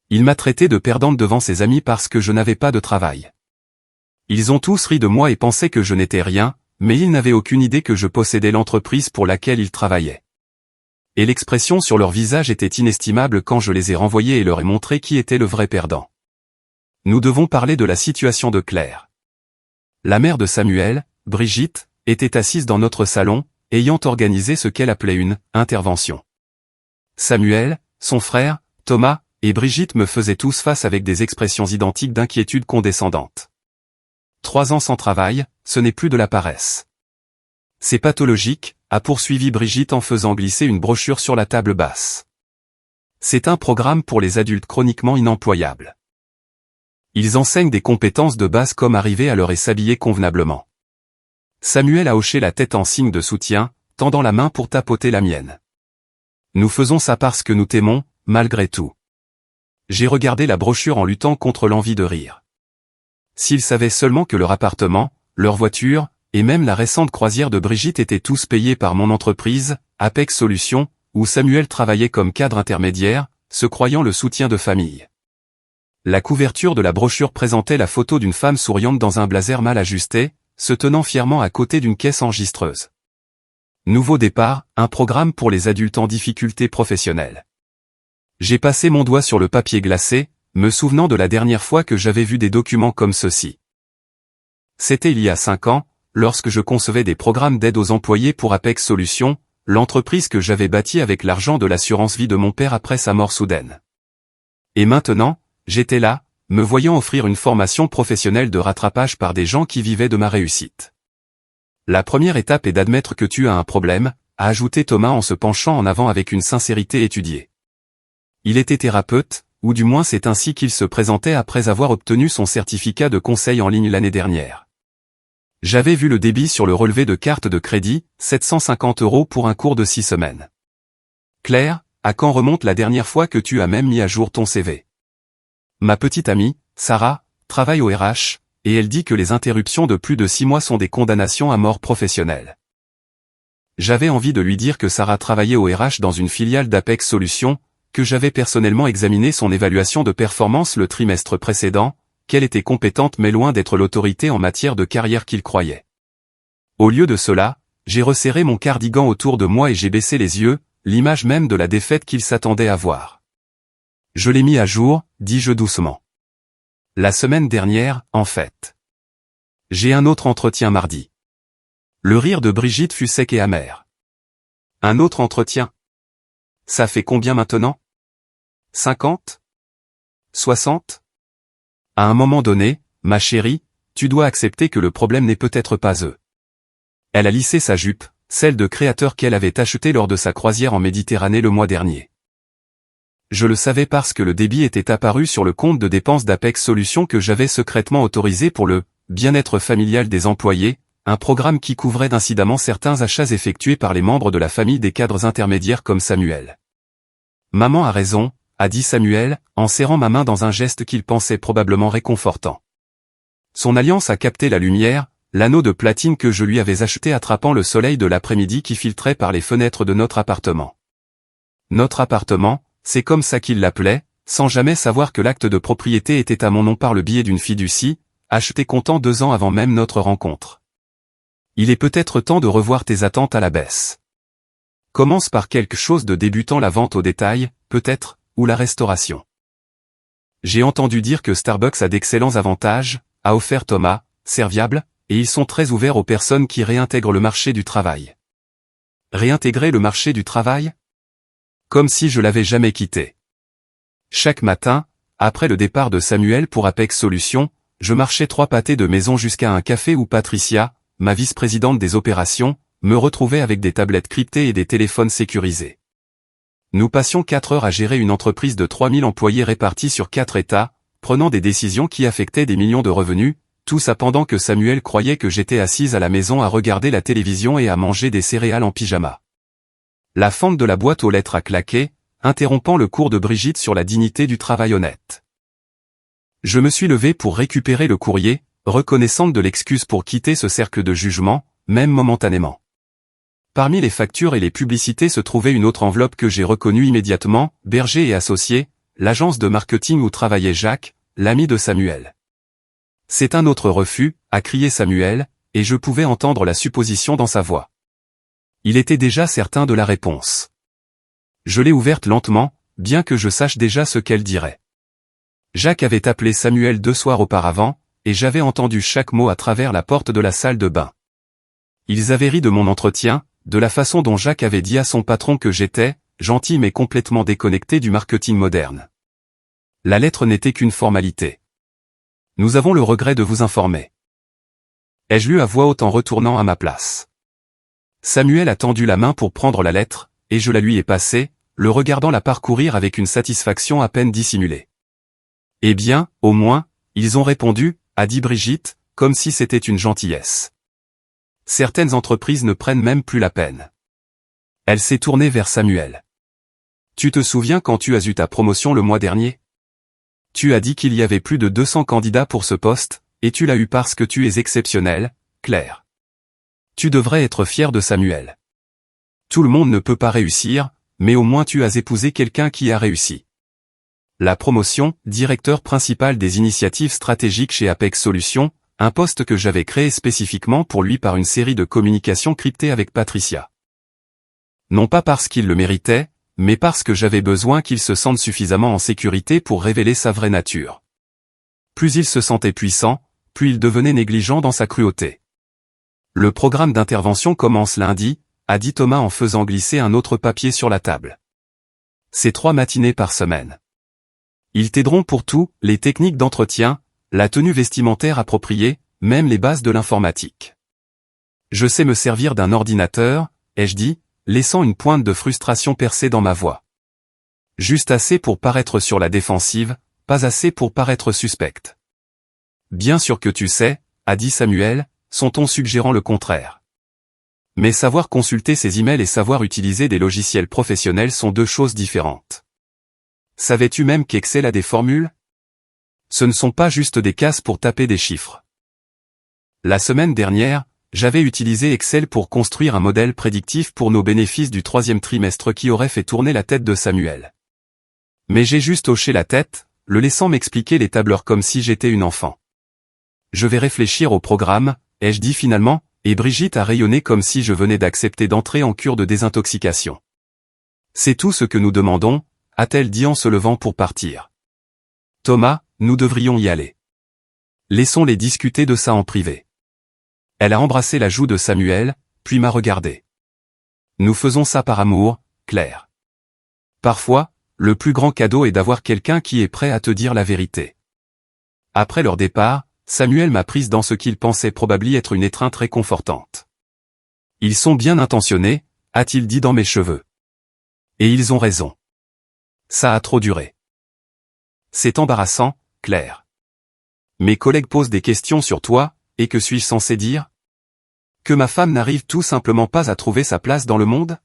Il m'a traité de perdante devant ses amis parce que je n'avais pas de travail. Ils ont tous ri de moi et pensaient que je n'étais rien, mais ils n'avaient aucune idée que je possédais l'entreprise pour laquelle ils travaillaient. Et l'expression sur leur visage était inestimable quand je les ai renvoyés et leur ai montré qui était le vrai perdant. Nous devons parler de la situation de Claire. La mère de Samuel, Brigitte, était assise dans notre salon, ayant organisé ce qu'elle appelait une « intervention ». Samuel, son frère, Thomas, et Brigitte me faisaient tous face avec des expressions identiques d'inquiétude condescendante. 3 ans sans travail, ce n'est plus de la paresse. C'est pathologique, a poursuivi Brigitte en faisant glisser une brochure sur la table basse. C'est un programme pour les adultes chroniquement inemployables. Ils enseignent des compétences de base comme arriver à l'heure et s'habiller convenablement. Samuel a hoché la tête en signe de soutien, tendant la main pour tapoter la mienne. Nous faisons ça parce que nous t'aimons, malgré tout. J'ai regardé la brochure en luttant contre l'envie de rire. S'ils savaient seulement que leur appartement, leur voiture, et même la récente croisière de Brigitte étaient tous payés par mon entreprise, Apex Solutions, où Samuel travaillait comme cadre intermédiaire, se croyant le soutien de famille. La couverture de la brochure présentait la photo d'une femme souriante dans un blazer mal ajusté, se tenant fièrement à côté d'une caisse enregistreuse. Nouveau départ, un programme pour les adultes en difficulté professionnelle. J'ai passé mon doigt sur le papier glacé, me souvenant de la dernière fois que j'avais vu des documents comme ceux-ci. C'était il y a 5 ans, lorsque je concevais des programmes d'aide aux employés pour Apex Solutions, l'entreprise que j'avais bâtie avec l'argent de l'assurance vie de mon père après sa mort soudaine. Et maintenant, j'étais là, me voyant offrir une formation professionnelle de rattrapage par des gens qui vivaient de ma réussite. La première étape est d'admettre que tu as un problème, a ajouté Thomas en se penchant en avant avec une sincérité étudiée. Il était thérapeute, ou du moins c'est ainsi qu'il se présentait après avoir obtenu son certificat de conseil en ligne l'année dernière. J'avais vu le débit sur le relevé de carte de crédit, 750 € pour un cours de 6 semaines. Claire, à quand remonte la dernière fois que tu as même mis à jour ton CV? Ma petite amie, Sarah, travaille au RH, et elle dit que les interruptions de plus de 6 mois sont des condamnations à mort professionnelle. J'avais envie de lui dire que Sarah travaillait au RH dans une filiale d'Apex Solutions, que j'avais personnellement examiné son évaluation de performance le trimestre précédent, qu'elle était compétente mais loin d'être l'autorité en matière de carrière qu'il croyait. Au lieu de cela, j'ai resserré mon cardigan autour de moi et j'ai baissé les yeux, l'image même de la défaite qu'il s'attendait à voir. Je l'ai mis à jour, dis-je doucement. La semaine dernière, en fait. J'ai un autre entretien mardi. Le rire de Brigitte fut sec et amer. Un autre entretien? Ça fait combien maintenant? 50? 60? À un moment donné, ma chérie, tu dois accepter que le problème n'est peut-être pas eux. Elle a lissé sa jupe, celle de créateur qu'elle avait achetée lors de sa croisière en Méditerranée le mois dernier. Je le savais parce que le débit était apparu sur le compte de dépenses d'Apex Solutions que j'avais secrètement autorisé pour le bien-être familial des employés, un programme qui couvrait incidemment certains achats effectués par les membres de la famille des cadres intermédiaires comme Samuel. Maman a raison, a dit Samuel, en serrant ma main dans un geste qu'il pensait probablement réconfortant. Son alliance a capté la lumière, l'anneau de platine que je lui avais acheté attrapant le soleil de l'après-midi qui filtrait par les fenêtres de notre appartement. Notre appartement, c'est comme ça qu'il l'appelait, sans jamais savoir que l'acte de propriété était à mon nom par le biais d'une fiducie, acheté comptant 2 ans avant même notre rencontre. Il est peut-être temps de revoir tes attentes à la baisse. Commence par quelque chose de débutant, la vente au détail, peut-être, ou la restauration. J'ai entendu dire que Starbucks a d'excellents avantages, a offert Thomas, serviable, et ils sont très ouverts aux personnes qui réintègrent le marché du travail. Réintégrer le marché du travail? Comme si je l'avais jamais quitté. Chaque matin, après le départ de Samuel pour Apex Solutions, je marchais 3 pâtés de maison jusqu'à un café où Patricia, ma vice-présidente des opérations, me retrouvait avec des tablettes cryptées et des téléphones sécurisés. Nous passions 4 heures à gérer une entreprise de 3000 employés répartis sur 4 États, prenant des décisions qui affectaient des millions de revenus, tout ça pendant que Samuel croyait que j'étais assise à la maison à regarder la télévision et à manger des céréales en pyjama. La fente de la boîte aux lettres a claqué, interrompant le cours de Brigitte sur la dignité du travail honnête. Je me suis levé pour récupérer le courrier, reconnaissante de l'excuse pour quitter ce cercle de jugement, même momentanément. Parmi les factures et les publicités se trouvait une autre enveloppe que j'ai reconnue immédiatement, Berger et Associés, l'agence de marketing où travaillait Jacques, l'ami de Samuel. C'est un autre refus, a crié Samuel, et je pouvais entendre la supposition dans sa voix. Il était déjà certain de la réponse. Je l'ai ouverte lentement, bien que je sache déjà ce qu'elle dirait. Jacques avait appelé Samuel 2 soirs auparavant, et j'avais entendu chaque mot à travers la porte de la salle de bain. Ils avaient ri de mon entretien, de la façon dont Jacques avait dit à son patron que j'étais, gentil mais complètement déconnecté du marketing moderne. La lettre n'était qu'une formalité. Nous avons le regret de vous informer. Ai-je lu à voix haute en retournant à ma place. Samuel a tendu la main pour prendre la lettre, et je la lui ai passée, le regardant la parcourir avec une satisfaction à peine dissimulée. Eh bien, au moins, ils ont répondu, a dit Brigitte, comme si c'était une gentillesse. Certaines entreprises ne prennent même plus la peine. Elle s'est tournée vers Samuel. Tu te souviens quand tu as eu ta promotion le mois dernier? Tu as dit qu'il y avait plus de 200 candidats pour ce poste, et tu l'as eu parce que tu es exceptionnel, Claire. Tu devrais être fier de Samuel. Tout le monde ne peut pas réussir, mais au moins tu as épousé quelqu'un qui a réussi. La promotion, directeur principal des initiatives stratégiques chez Apex Solutions, un poste que j'avais créé spécifiquement pour lui par une série de communications cryptées avec Patricia. Non pas parce qu'il le méritait, mais parce que j'avais besoin qu'il se sente suffisamment en sécurité pour révéler sa vraie nature. Plus il se sentait puissant, plus il devenait négligent dans sa cruauté. Le programme d'intervention commence lundi, a dit Thomas en faisant glisser un autre papier sur la table. C'est 3 matinées par semaine. Ils t'aideront pour tout, les techniques d'entretien, la tenue vestimentaire appropriée, même les bases de l'informatique. Je sais me servir d'un ordinateur, ai-je dit, laissant une pointe de frustration percer dans ma voix. Juste assez pour paraître sur la défensive, pas assez pour paraître suspecte. Bien sûr que tu sais, a dit Samuel, son ton suggérant le contraire. Mais savoir consulter ses emails et savoir utiliser des logiciels professionnels sont 2 choses différentes. Savais-tu même qu'Excel a des formules? Ce ne sont pas juste des cases pour taper des chiffres. La semaine dernière, j'avais utilisé Excel pour construire un modèle prédictif pour nos bénéfices du 3e trimestre qui aurait fait tourner la tête de Samuel. Mais j'ai juste hoché la tête, le laissant m'expliquer les tableurs comme si j'étais une enfant. Je vais réfléchir au programme, ai-je dit finalement, et Brigitte a rayonné comme si je venais d'accepter d'entrer en cure de désintoxication. C'est tout ce que nous demandons, a-t-elle dit en se levant pour partir. Thomas, nous devrions y aller. Laissons-les discuter de ça en privé. Elle a embrassé la joue de Samuel, puis m'a regardé. Nous faisons ça par amour, Claire. Parfois, le plus grand cadeau est d'avoir quelqu'un qui est prêt à te dire la vérité. Après leur départ, Samuel m'a prise dans ce qu'il pensait probablement être une étreinte réconfortante. Ils sont bien intentionnés, a-t-il dit dans mes cheveux. Et ils ont raison. Ça a trop duré. C'est embarrassant, Claire. Mes collègues posent des questions sur toi, et que suis-je censé dire? Que ma femme n'arrive tout simplement pas à trouver sa place dans le monde?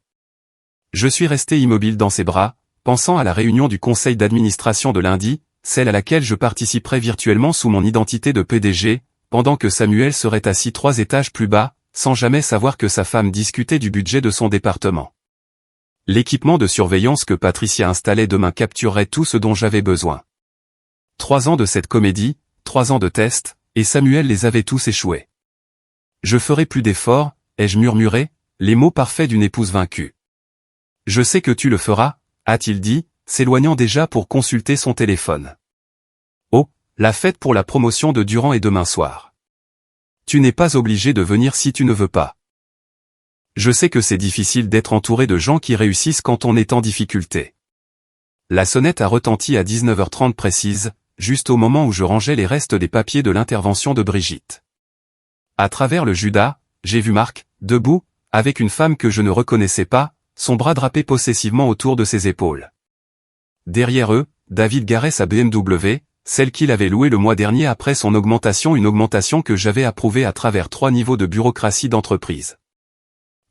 Je suis resté immobile dans ses bras, pensant à la réunion du conseil d'administration de lundi, celle à laquelle je participerai virtuellement sous mon identité de PDG, pendant que Samuel serait assis 3 étages plus bas, sans jamais savoir que sa femme discutait du budget de son département. L'équipement de surveillance que Patricia installait demain capturerait tout ce dont j'avais besoin. 3 ans de cette comédie, 3 ans de tests, et Samuel les avait tous échoués. Je ferai plus d'efforts, ai-je murmuré, les mots parfaits d'une épouse vaincue. Je sais que tu le feras, a-t-il dit, s'éloignant déjà pour consulter son téléphone. Oh, la fête pour la promotion de Durand est demain soir. Tu n'es pas obligé de venir si tu ne veux pas. Je sais que c'est difficile d'être entouré de gens qui réussissent quand on est en difficulté. La sonnette a retenti à 19h30 précise, juste au moment où je rangeais les restes des papiers de l'intervention de Brigitte. À travers le Judas, j'ai vu Marc, debout, avec une femme que je ne reconnaissais pas, son bras drapé possessivement autour de ses épaules. Derrière eux, David garait sa BMW, celle qu'il avait louée le mois dernier après son augmentation, une augmentation que j'avais approuvée à travers 3 niveaux de bureaucratie d'entreprise.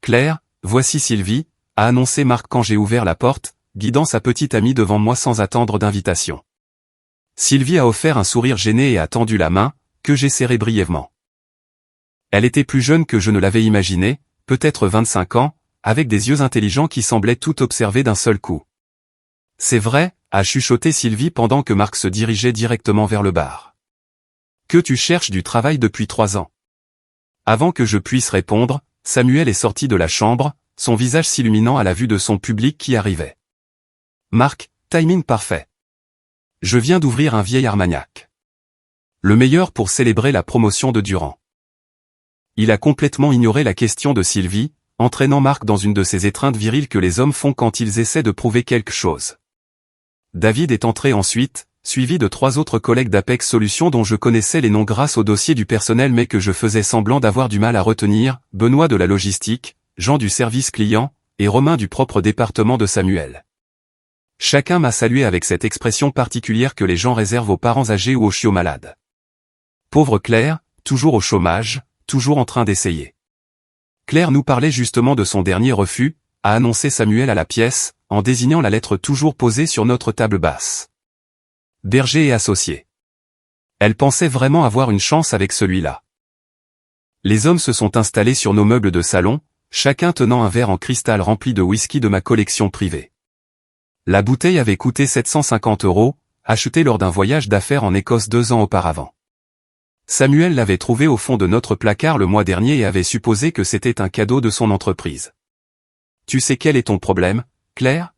Claire, voici Sylvie, a annoncé Marc quand j'ai ouvert la porte, guidant sa petite amie devant moi sans attendre d'invitation. Sylvie a offert un sourire gêné et a tendu la main, que j'ai serrée brièvement. Elle était plus jeune que je ne l'avais imaginé, peut-être 25 ans, avec des yeux intelligents qui semblaient tout observer d'un seul coup. C'est vrai, a chuchoté Sylvie pendant que Marc se dirigeait directement vers le bar. Que tu cherches du travail depuis 3 ans. Avant que je puisse répondre, Samuel est sorti de la chambre, son visage s'illuminant à la vue de son public qui arrivait. Marc, timing parfait. Je viens d'ouvrir un vieil Armagnac. Le meilleur pour célébrer la promotion de Durand. Il a complètement ignoré la question de Sylvie, entraînant Marc dans une de ces étreintes viriles que les hommes font quand ils essaient de prouver quelque chose. David est entré ensuite, suivi de 3 autres collègues d'Apex Solutions dont je connaissais les noms grâce au dossier du personnel mais que je faisais semblant d'avoir du mal à retenir, Benoît de la logistique, Jean du service client, et Romain du propre département de Samuel. Chacun m'a salué avec cette expression particulière que les gens réservent aux parents âgés ou aux chiots malades. Pauvre Claire, toujours au chômage, toujours en train d'essayer. Claire nous parlait justement de son dernier refus, a annoncé Samuel à la pièce, en désignant la lettre toujours posée sur notre table basse. Berger et associé. Elle pensait vraiment avoir une chance avec celui-là. Les hommes se sont installés sur nos meubles de salon, chacun tenant un verre en cristal rempli de whisky de ma collection privée. La bouteille avait coûté 750 €, achetée lors d'un voyage d'affaires en Écosse 2 ans auparavant. Samuel l'avait trouvée au fond de notre placard le mois dernier et avait supposé que c'était un cadeau de son entreprise. « Tu sais quel est ton problème, Claire ?»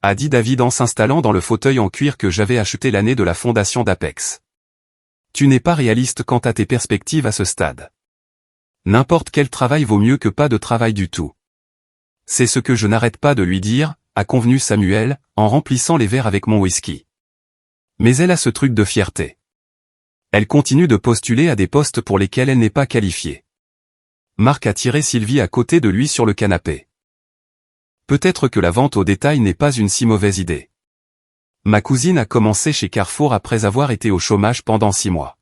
a dit David en s'installant dans le fauteuil en cuir que j'avais acheté l'année de la fondation d'Apex. « Tu n'es pas réaliste quant à tes perspectives à ce stade. N'importe quel travail vaut mieux que pas de travail du tout. C'est ce que je n'arrête pas de lui dire, a convenu Samuel, en remplissant les verres avec mon whisky. Mais elle a ce truc de fierté. Elle continue de postuler à des postes pour lesquels elle n'est pas qualifiée. Marc a tiré Sylvie à côté de lui sur le canapé. Peut-être que la vente au détail n'est pas une si mauvaise idée. Ma cousine a commencé chez Carrefour après avoir été au chômage pendant 6 mois.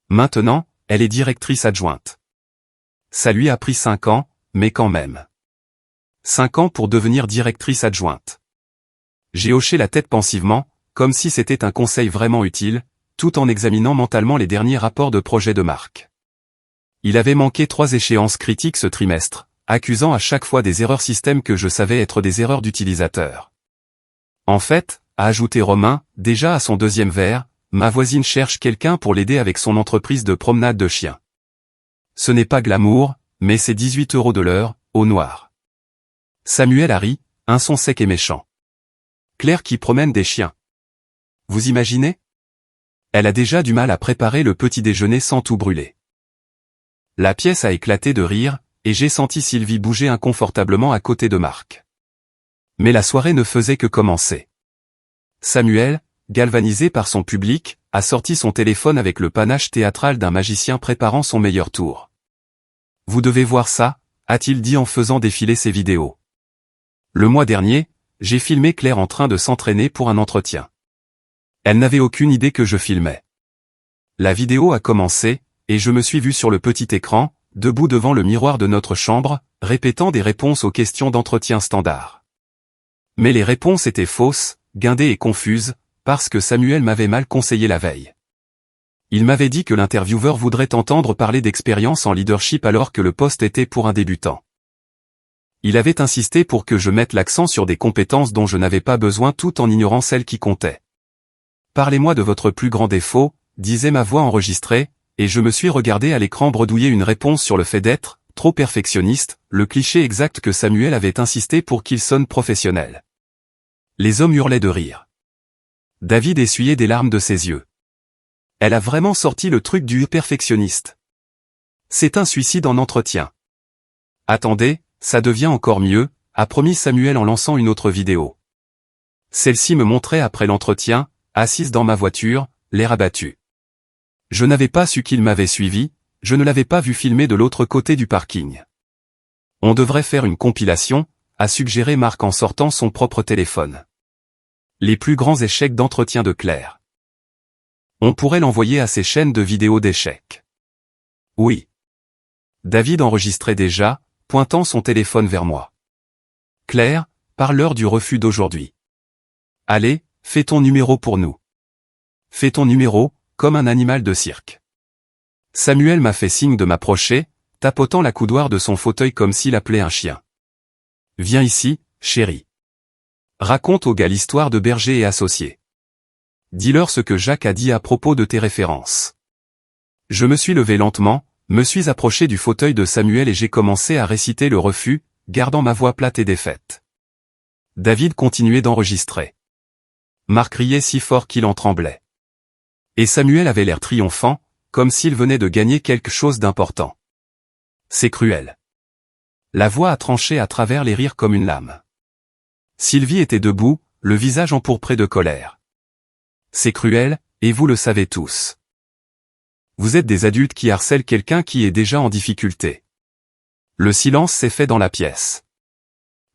Maintenant, elle est directrice adjointe. Ça lui a pris 5 ans, mais quand même. 5 ans pour devenir directrice adjointe. J'ai hoché la tête pensivement, comme si c'était un conseil vraiment utile, tout en examinant mentalement les derniers rapports de projet de Marc. Il avait manqué 3 échéances critiques ce trimestre, accusant à chaque fois des erreurs système que je savais être des erreurs d'utilisateur. En fait, a ajouté Romain, déjà à son 2e verre, ma voisine cherche quelqu'un pour l'aider avec son entreprise de promenade de chiens. Ce n'est pas glamour, mais c'est 18 € de l'heure, au noir. Samuel a ri, un son sec et méchant. Claire qui promène des chiens. Vous imaginez ? Elle a déjà du mal à préparer le petit déjeuner sans tout brûler. La pièce a éclaté de rire, et j'ai senti Sylvie bouger inconfortablement à côté de Marc. Mais la soirée ne faisait que commencer. Samuel, galvanisé par son public, a sorti son téléphone avec le panache théâtral d'un magicien préparant son meilleur tour. « Vous devez voir ça », a-t-il dit en faisant défiler ses vidéos. Le mois dernier, j'ai filmé Claire en train de s'entraîner pour un entretien. Elle n'avait aucune idée que je filmais. La vidéo a commencé, et je me suis vu sur le petit écran, debout devant le miroir de notre chambre, répétant des réponses aux questions d'entretien standard. Mais les réponses étaient fausses, guindées et confuses, parce que Samuel m'avait mal conseillé la veille. Il m'avait dit que l'intervieweur voudrait entendre parler d'expérience en leadership alors que le poste était pour un débutant. Il avait insisté pour que je mette l'accent sur des compétences dont je n'avais pas besoin tout en ignorant celles qui comptaient. « Parlez-moi de votre plus grand défaut », disait ma voix enregistrée, et je me suis regardé à l'écran bredouiller une réponse sur le fait d'être trop perfectionniste, le cliché exact que Samuel avait insisté pour qu'il sonne professionnel. Les hommes hurlaient de rire. David essuyait des larmes de ses yeux. Elle a vraiment sorti le truc du perfectionniste. C'est un suicide en entretien. Attendez, ça devient encore mieux, a promis Samuel en lançant une autre vidéo. Celle-ci me montrait après l'entretien, assise dans ma voiture, l'air abattu. Je n'avais pas su qu'il m'avait suivi, je ne l'avais pas vu filmer de l'autre côté du parking. On devrait faire une compilation, a suggéré Marc en sortant son propre téléphone. Les plus grands échecs d'entretien de Claire. On pourrait l'envoyer à ses chaînes de vidéos d'échecs. Oui. David enregistrait déjà, pointant son téléphone vers moi. Claire, parle-leur du refus d'aujourd'hui. Allez, fais ton numéro pour nous. Fais ton numéro, comme un animal de cirque. Samuel m'a fait signe de m'approcher, tapotant la coudoir de son fauteuil comme s'il appelait un chien. Viens ici, chérie. Raconte au gars l'histoire de Berger et Associés. Dis-leur ce que Jacques a dit à propos de tes références. Je me suis levé lentement, me suis approché du fauteuil de Samuel et j'ai commencé à réciter le refus, gardant ma voix plate et défaite. David continuait d'enregistrer. Marc riait si fort qu'il en tremblait. Et Samuel avait l'air triomphant, comme s'il venait de gagner quelque chose d'important. C'est cruel. La voix a tranché à travers les rires comme une lame. Sylvie était debout, le visage empourpré de colère. C'est cruel, et vous le savez tous. Vous êtes des adultes qui harcèlent quelqu'un qui est déjà en difficulté. Le silence s'est fait dans la pièce.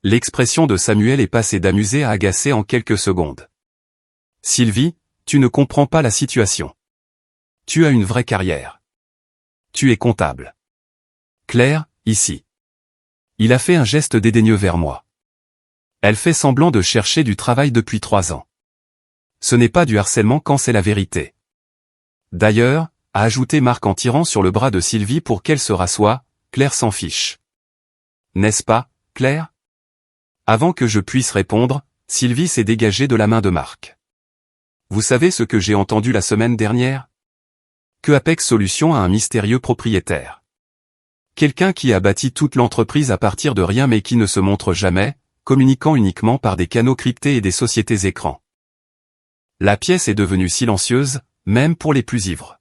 L'expression de Samuel est passée d'amusé à agacé en quelques secondes. Sylvie, tu ne comprends pas la situation. Tu as une vraie carrière. Tu es comptable. Claire, ici. Il a fait un geste dédaigneux vers moi. Elle fait semblant de chercher du travail depuis 3 ans. Ce n'est pas du harcèlement quand c'est la vérité. D'ailleurs, a ajouté Marc en tirant sur le bras de Sylvie pour qu'elle se rassoie, Claire s'en fiche. N'est-ce pas, Claire? Avant que je puisse répondre, Sylvie s'est dégagée de la main de Marc. Vous savez ce que j'ai entendu la semaine dernière? Que Apex Solutions a un mystérieux propriétaire. Quelqu'un qui a bâti toute l'entreprise à partir de rien mais qui ne se montre jamais, communiquant uniquement par des canaux cryptés et des sociétés écrans. La pièce est devenue silencieuse, même pour les plus ivres.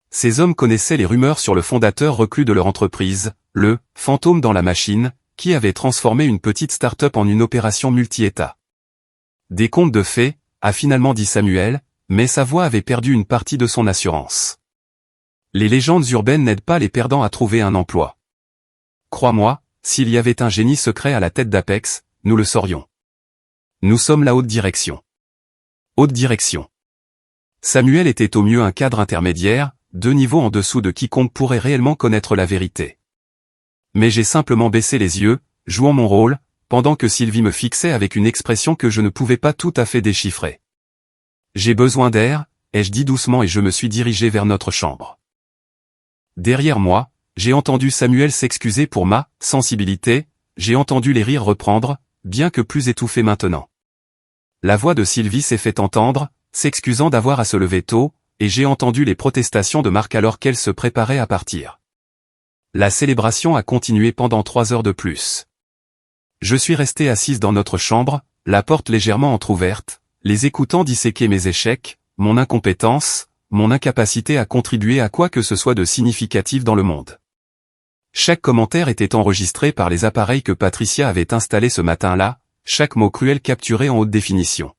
Ces hommes connaissaient les rumeurs sur le fondateur reclus de leur entreprise, le « fantôme dans la machine », qui avait transformé une petite start-up en une opération multi-État. Des contes de fées, a finalement dit Samuel, mais sa voix avait perdu une partie de son assurance. Les légendes urbaines n'aident pas les perdants à trouver un emploi. Crois-moi, s'il y avait un génie secret à la tête d'Apex, nous le saurions. Nous sommes la haute direction. Haute direction. Samuel était au mieux un cadre intermédiaire, 2 niveaux en dessous de quiconque pourrait réellement connaître la vérité. Mais j'ai simplement baissé les yeux, jouant mon rôle, pendant que Sylvie me fixait avec une expression que je ne pouvais pas tout à fait déchiffrer. J'ai besoin d'air, ai-je dit doucement et je me suis dirigé vers notre chambre. Derrière moi, j'ai entendu Samuel s'excuser pour ma sensibilité, j'ai entendu les rires reprendre, bien que plus étouffés maintenant. La voix de Sylvie s'est fait entendre, s'excusant d'avoir à se lever tôt, et j'ai entendu les protestations de Marc alors qu'elle se préparait à partir. La célébration a continué pendant 3 heures de plus. Je suis resté assise dans notre chambre, la porte légèrement entr'ouverte, les écoutant disséquer mes échecs, mon incompétence, mon incapacité à contribuer à quoi que ce soit de significatif dans le monde. Chaque commentaire était enregistré par les appareils que Patricia avait installés ce matin-là, chaque mot cruel capturé en haute définition.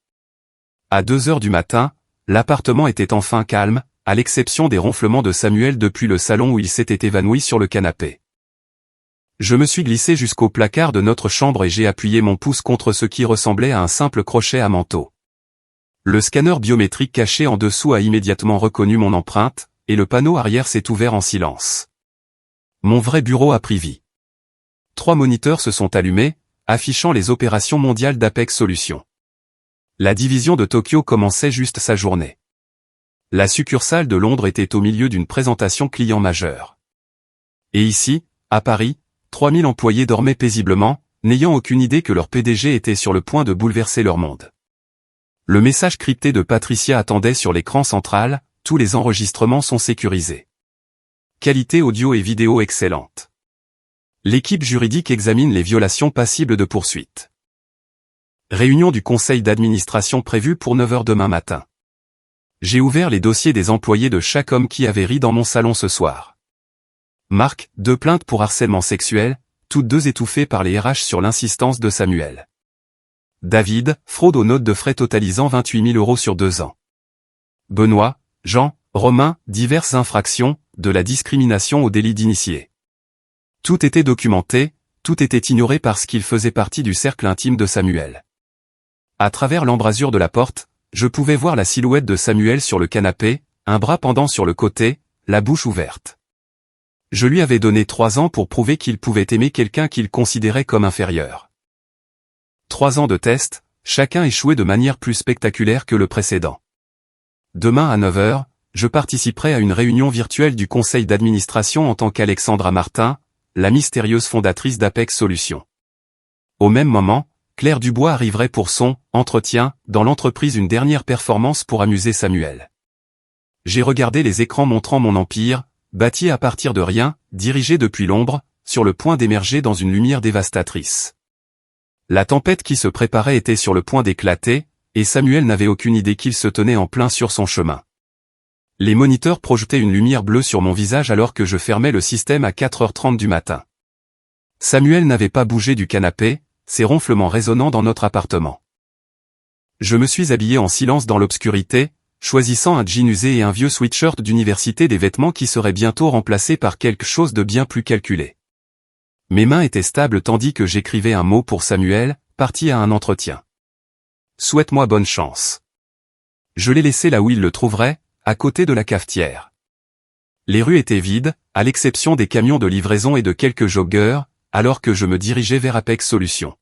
À 2 heures du matin, l'appartement était enfin calme, à l'exception des ronflements de Samuel depuis le salon où il s'était évanoui sur le canapé. Je me suis glissé jusqu'au placard de notre chambre et j'ai appuyé mon pouce contre ce qui ressemblait à un simple crochet à manteau. Le scanner biométrique caché en dessous a immédiatement reconnu mon empreinte, et le panneau arrière s'est ouvert en silence. Mon vrai bureau a pris vie. 3 moniteurs se sont allumés, affichant les opérations mondiales d'Apex Solutions. La division de Tokyo commençait juste sa journée. La succursale de Londres était au milieu d'une présentation client majeure. Et ici, à Paris, 3000 employés dormaient paisiblement, n'ayant aucune idée que leur PDG était sur le point de bouleverser leur monde. Le message crypté de Patricia attendait sur l'écran central, tous les enregistrements sont sécurisés. Qualité audio et vidéo excellente. L'équipe juridique examine les violations passibles de poursuite. Réunion du conseil d'administration prévue pour 9 heures demain matin. J'ai ouvert les dossiers des employés de chaque homme qui avait ri dans mon salon ce soir. Marc, 2 plaintes pour harcèlement sexuel, toutes 2 étouffées par les RH sur l'insistance de Samuel. David, fraude aux notes de frais totalisant 28 000 € sur 2 ans. Benoît, Jean, Romain, diverses infractions, de la discrimination au délit d'initié. Tout était documenté, tout était ignoré parce qu'il faisait partie du cercle intime de Samuel. À travers l'embrasure de la porte, je pouvais voir la silhouette de Samuel sur le canapé, un bras pendant sur le côté, la bouche ouverte. Je lui avais donné 3 ans pour prouver qu'il pouvait aimer quelqu'un qu'il considérait comme inférieur. 3 ans de test, chacun échoué de manière plus spectaculaire que le précédent. Demain à 9 heures, je participerai à une réunion virtuelle du conseil d'administration en tant qu'Alexandra Martin, la mystérieuse fondatrice d'Apex Solutions. Au même moment, Claire Dubois arriverait pour son « entretien » dans l'entreprise, une dernière performance pour amuser Samuel. J'ai regardé les écrans montrant mon empire, bâti à partir de rien, dirigé depuis l'ombre, sur le point d'émerger dans une lumière dévastatrice. La tempête qui se préparait était sur le point d'éclater, et Samuel n'avait aucune idée qu'il se tenait en plein sur son chemin. Les moniteurs projetaient une lumière bleue sur mon visage alors que je fermais le système à 4h30 du matin. Samuel n'avait pas bougé du canapé, ses ronflements résonnant dans notre appartement. Je me suis habillé en silence dans l'obscurité, choisissant un jean usé et un vieux sweatshirt d'université, des vêtements qui seraient bientôt remplacés par quelque chose de bien plus calculé. Mes mains étaient stables tandis que j'écrivais un mot pour Samuel, parti à un entretien. Souhaite-moi bonne chance. Je l'ai laissé là où il le trouverait, à côté de la cafetière. Les rues étaient vides, à l'exception des camions de livraison et de quelques joggeurs, alors que je me dirigeais vers Apex Solutions.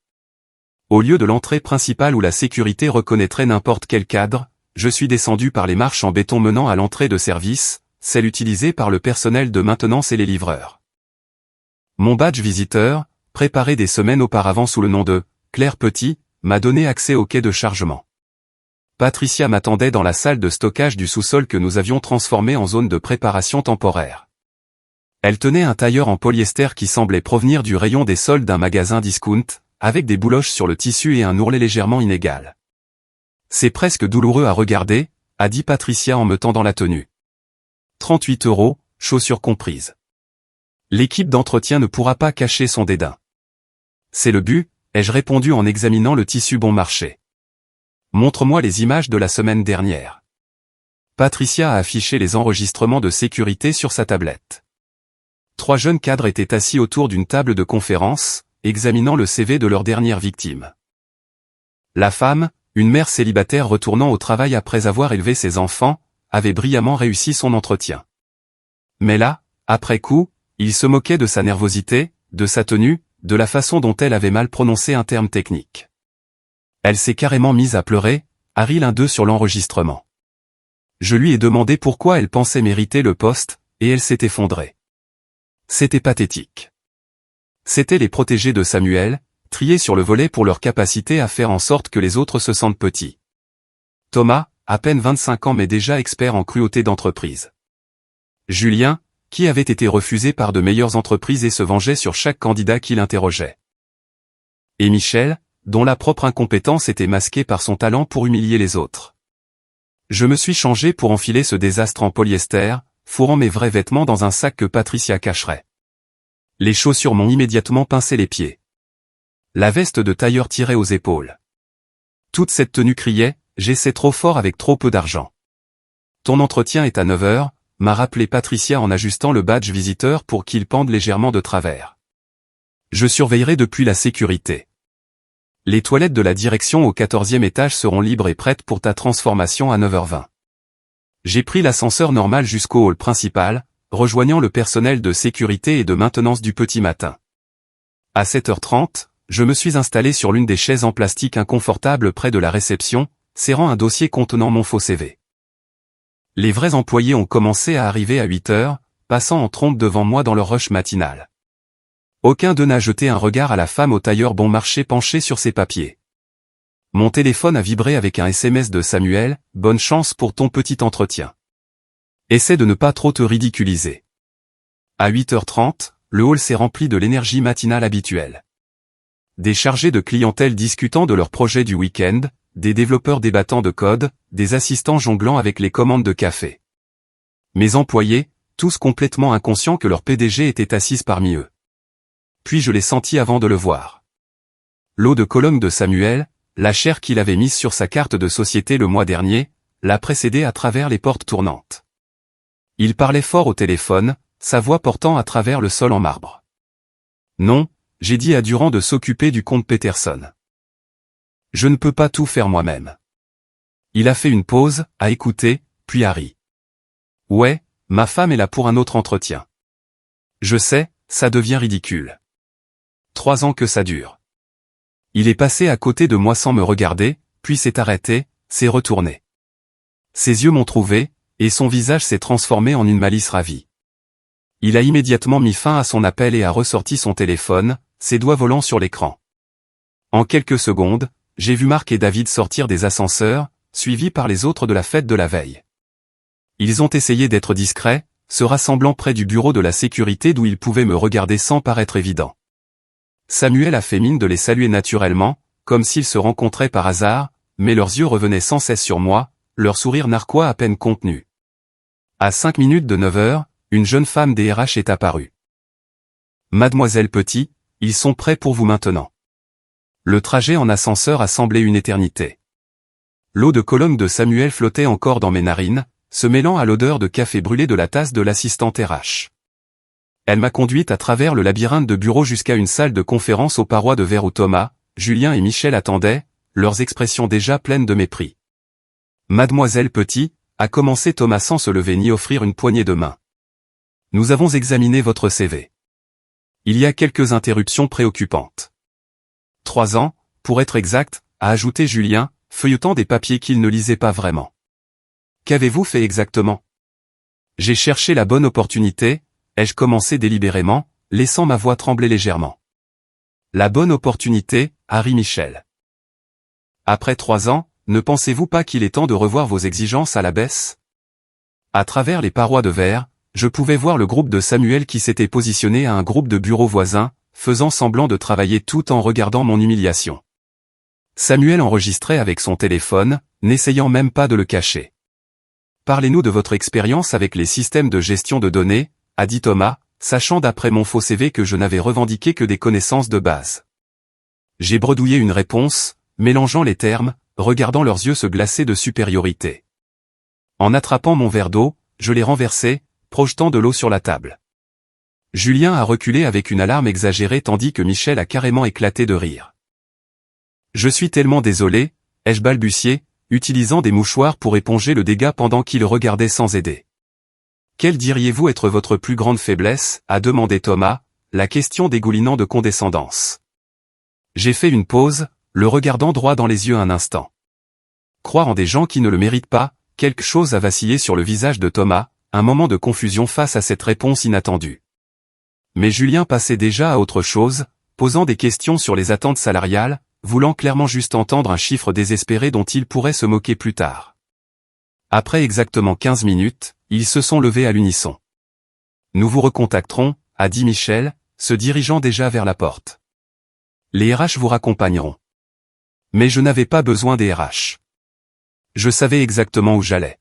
Au lieu de l'entrée principale où la sécurité reconnaîtrait n'importe quel cadre, je suis descendu par les marches en béton menant à l'entrée de service, celle utilisée par le personnel de maintenance et les livreurs. Mon badge visiteur, préparé des semaines auparavant sous le nom de « Claire Petit », m'a donné accès au quai de chargement. Patricia m'attendait dans la salle de stockage du sous-sol que nous avions transformée en zone de préparation temporaire. Elle tenait un tailleur en polyester qui semblait provenir du rayon des soldes d'un magasin discount, avec des bouloches sur le tissu et un ourlet légèrement inégal. C'est presque douloureux à regarder, a dit Patricia en me tendant la tenue. 38 €, chaussures comprises. L'équipe d'entretien ne pourra pas cacher son dédain. C'est le but, ai-je répondu en examinant le tissu bon marché. Montre-moi les images de la semaine dernière. Patricia a affiché les enregistrements de sécurité sur sa tablette. 3 jeunes cadres étaient assis autour d'une table de conférence, examinant le CV de leur dernière victime. La femme, une mère célibataire retournant au travail après avoir élevé ses enfants, avait brillamment réussi son entretien. Mais là, après coup, il se moquait de sa nervosité, de sa tenue, de la façon dont elle avait mal prononcé un terme technique. Elle s'est carrément mise à pleurer, a ri l'un d'eux sur l'enregistrement. Je lui ai demandé pourquoi elle pensait mériter le poste, et elle s'est effondrée. C'était pathétique. C'étaient les protégés de Samuel, triés sur le volet pour leur capacité à faire en sorte que les autres se sentent petits. Thomas, à peine 25 ans mais déjà expert en cruauté d'entreprise. Julien, qui avait été refusé par de meilleures entreprises et se vengeait sur chaque candidat qui l'interrogeait. Et Michel, dont la propre incompétence était masquée par son talent pour humilier les autres. Je me suis changé pour enfiler ce désastre en polyester, fourrant mes vrais vêtements dans un sac que Patricia cacherait. Les chaussures m'ont immédiatement pincé les pieds. La veste de tailleur tirait aux épaules. Toute cette tenue criait « J'essaie trop fort avec trop peu d'argent ». Ton entretien est à 9h, m'a rappelé Patricia en ajustant le badge visiteur pour qu'il pende légèrement de travers. Je surveillerai depuis la sécurité. Les toilettes de la direction au 14e étage seront libres et prêtes pour ta transformation à 9h20. J'ai pris l'ascenseur normal jusqu'au hall principal, rejoignant le personnel de sécurité et de maintenance du petit matin. À 7h30, je me suis installé sur l'une des chaises en plastique inconfortables près de la réception, serrant un dossier contenant mon faux CV. Les vrais employés ont commencé à arriver à 8h, passant en trompe devant moi dans leur rush matinal. Aucun d'eux n'a jeté un regard à la femme au tailleur bon marché penchée sur ses papiers. Mon téléphone a vibré avec un SMS de Samuel, « Bonne chance pour ton petit entretien. Essaie de ne pas trop te ridiculiser. » À 8h30, le hall s'est rempli de l'énergie matinale habituelle. Des chargés de clientèle discutant de leurs projets du week-end, des développeurs débattant de code, des assistants jonglant avec les commandes de café. Mes employés, tous complètement inconscients que leur PDG était assise parmi eux. Puis je l'ai senti avant de le voir. L'eau de Cologne de Samuel, la chair qu'il avait mise sur sa carte de société le mois dernier, l'a précédé à travers les portes tournantes. Il parlait fort au téléphone, sa voix portant à travers le sol en marbre. Non, j'ai dit à Durand de s'occuper du comte Peterson. Je ne peux pas tout faire moi-même. Il a fait une pause, a écouté, puis a ri. Ouais, ma femme est là pour un autre entretien. Je sais, ça devient ridicule. 3 ans que ça dure. Il est passé à côté de moi sans me regarder, puis s'est arrêté, s'est retourné. Ses yeux m'ont trouvé, et son visage s'est transformé en une malice ravie. Il a immédiatement mis fin à son appel et a ressorti son téléphone, ses doigts volant sur l'écran. En quelques secondes, j'ai vu Marc et David sortir des ascenseurs, suivis par les autres de la fête de la veille. Ils ont essayé d'être discrets, se rassemblant près du bureau de la sécurité d'où ils pouvaient me regarder sans paraître évident. Samuel a fait mine de les saluer naturellement, comme s'ils se rencontraient par hasard, mais leurs yeux revenaient sans cesse sur moi, leur sourire narquois à peine contenu. À 5 minutes de 9 heures, une jeune femme des RH est apparue. Mademoiselle Petit, ils sont prêts pour vous maintenant. Le trajet en ascenseur a semblé une éternité. L'eau de Cologne de Samuel flottait encore dans mes narines, se mêlant à l'odeur de café brûlé de la tasse de l'assistante RH. Elle m'a conduite à travers le labyrinthe de bureaux jusqu'à une salle de conférence aux parois de verre où Thomas, Julien et Michel attendaient, leurs expressions déjà pleines de mépris. Mademoiselle Petit, a commencé Thomas sans se lever ni offrir une poignée de main. Nous avons examiné votre CV. Il y a quelques interruptions préoccupantes. 3 ans, pour être exact, a ajouté Julien, feuilletant des papiers qu'il ne lisait pas vraiment. Qu'avez-vous fait exactement? J'ai cherché la bonne opportunité, ai-je commencé délibérément, laissant ma voix trembler légèrement. La bonne opportunité, a ri Michel. Après 3 ans, ne pensez-vous pas qu'il est temps de revoir vos exigences à la baisse? À travers les parois de verre, je pouvais voir le groupe de Samuel qui s'était positionné à un groupe de bureaux voisins, faisant semblant de travailler tout en regardant mon humiliation. Samuel enregistrait avec son téléphone, n'essayant même pas de le cacher. Parlez-nous de votre expérience avec les systèmes de gestion de données, a dit Thomas, sachant d'après mon faux CV que je n'avais revendiqué que des connaissances de base. J'ai bredouillé une réponse, mélangeant les termes, regardant leurs yeux se glacer de supériorité. En attrapant mon verre d'eau, je l'ai renversé, projetant de l'eau sur la table. Julien a reculé avec une alarme exagérée tandis que Michel a carrément éclaté de rire. Je suis tellement désolé, ai-je balbutié, utilisant des mouchoirs pour éponger le dégât pendant qu'il regardait sans aider. Quelle diriez-vous être votre plus grande faiblesse, a demandé Thomas, la question dégoulinant de condescendance. J'ai fait une pause, le regardant droit dans les yeux un instant. Croire en des gens qui ne le méritent pas, quelque chose a vacillé sur le visage de Thomas, un moment de confusion face à cette réponse inattendue. Mais Julien passait déjà à autre chose, posant des questions sur les attentes salariales, voulant clairement juste entendre un chiffre désespéré dont il pourrait se moquer plus tard. Après exactement 15 minutes, ils se sont levés à l'unisson. Nous vous recontacterons, a dit Michel, se dirigeant déjà vers la porte. Les RH vous raccompagneront. Mais je n'avais pas besoin des RH. Je savais exactement où j'allais.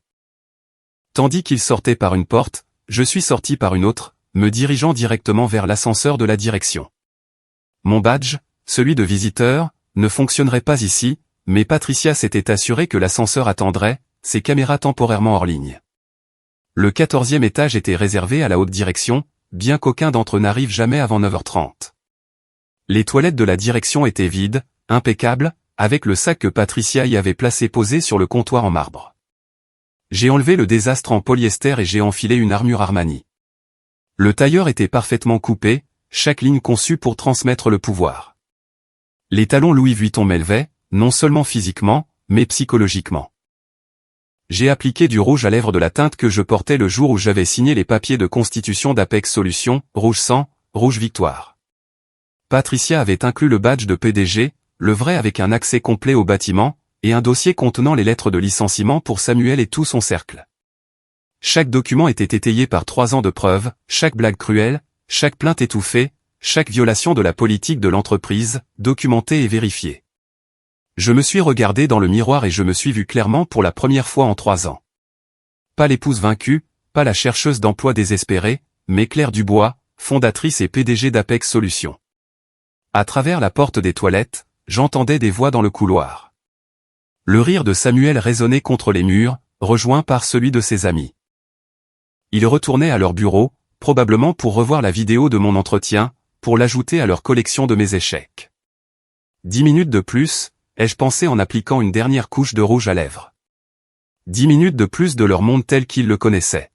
Tandis qu'il sortait par une porte, je suis sorti par une autre, me dirigeant directement vers l'ascenseur de la direction. Mon badge, celui de visiteur, ne fonctionnerait pas ici, mais Patricia s'était assurée que l'ascenseur attendrait, ses caméras temporairement hors ligne. Le 14e étage était réservé à la haute direction, bien qu'aucun d'entre eux n'arrive jamais avant 9h30. Les toilettes de la direction étaient vides, impeccables, avec le sac que Patricia y avait placé posé sur le comptoir en marbre. J'ai enlevé le désastre en polyester et j'ai enfilé une armure Armani. Le tailleur était parfaitement coupé, chaque ligne conçue pour transmettre le pouvoir. Les talons Louis Vuitton m'élevaient, non seulement physiquement, mais psychologiquement. J'ai appliqué du rouge à lèvres de la teinte que je portais le jour où j'avais signé les papiers de constitution d'Apex Solutions, rouge sang, rouge victoire. Patricia avait inclus le badge de PDG, le vrai avec un accès complet au bâtiment, et un dossier contenant les lettres de licenciement pour Samuel et tout son cercle. Chaque document était étayé par 3 ans de preuves, chaque blague cruelle, chaque plainte étouffée, chaque violation de la politique de l'entreprise, documentée et vérifiée. Je me suis regardé dans le miroir et je me suis vu clairement pour la première fois en 3 ans. Pas l'épouse vaincue, pas la chercheuse d'emploi désespérée, mais Claire Dubois, fondatrice et PDG d'Apex Solutions. À travers la porte des toilettes, j'entendais des voix dans le couloir. Le rire de Samuel résonnait contre les murs, rejoint par celui de ses amis. Ils retournaient à leur bureau, probablement pour revoir la vidéo de mon entretien, pour l'ajouter à leur collection de mes échecs. 10 minutes de plus, ai-je pensé en appliquant une dernière couche de rouge à lèvres. 10 minutes de plus de leur monde tel qu'ils le connaissaient.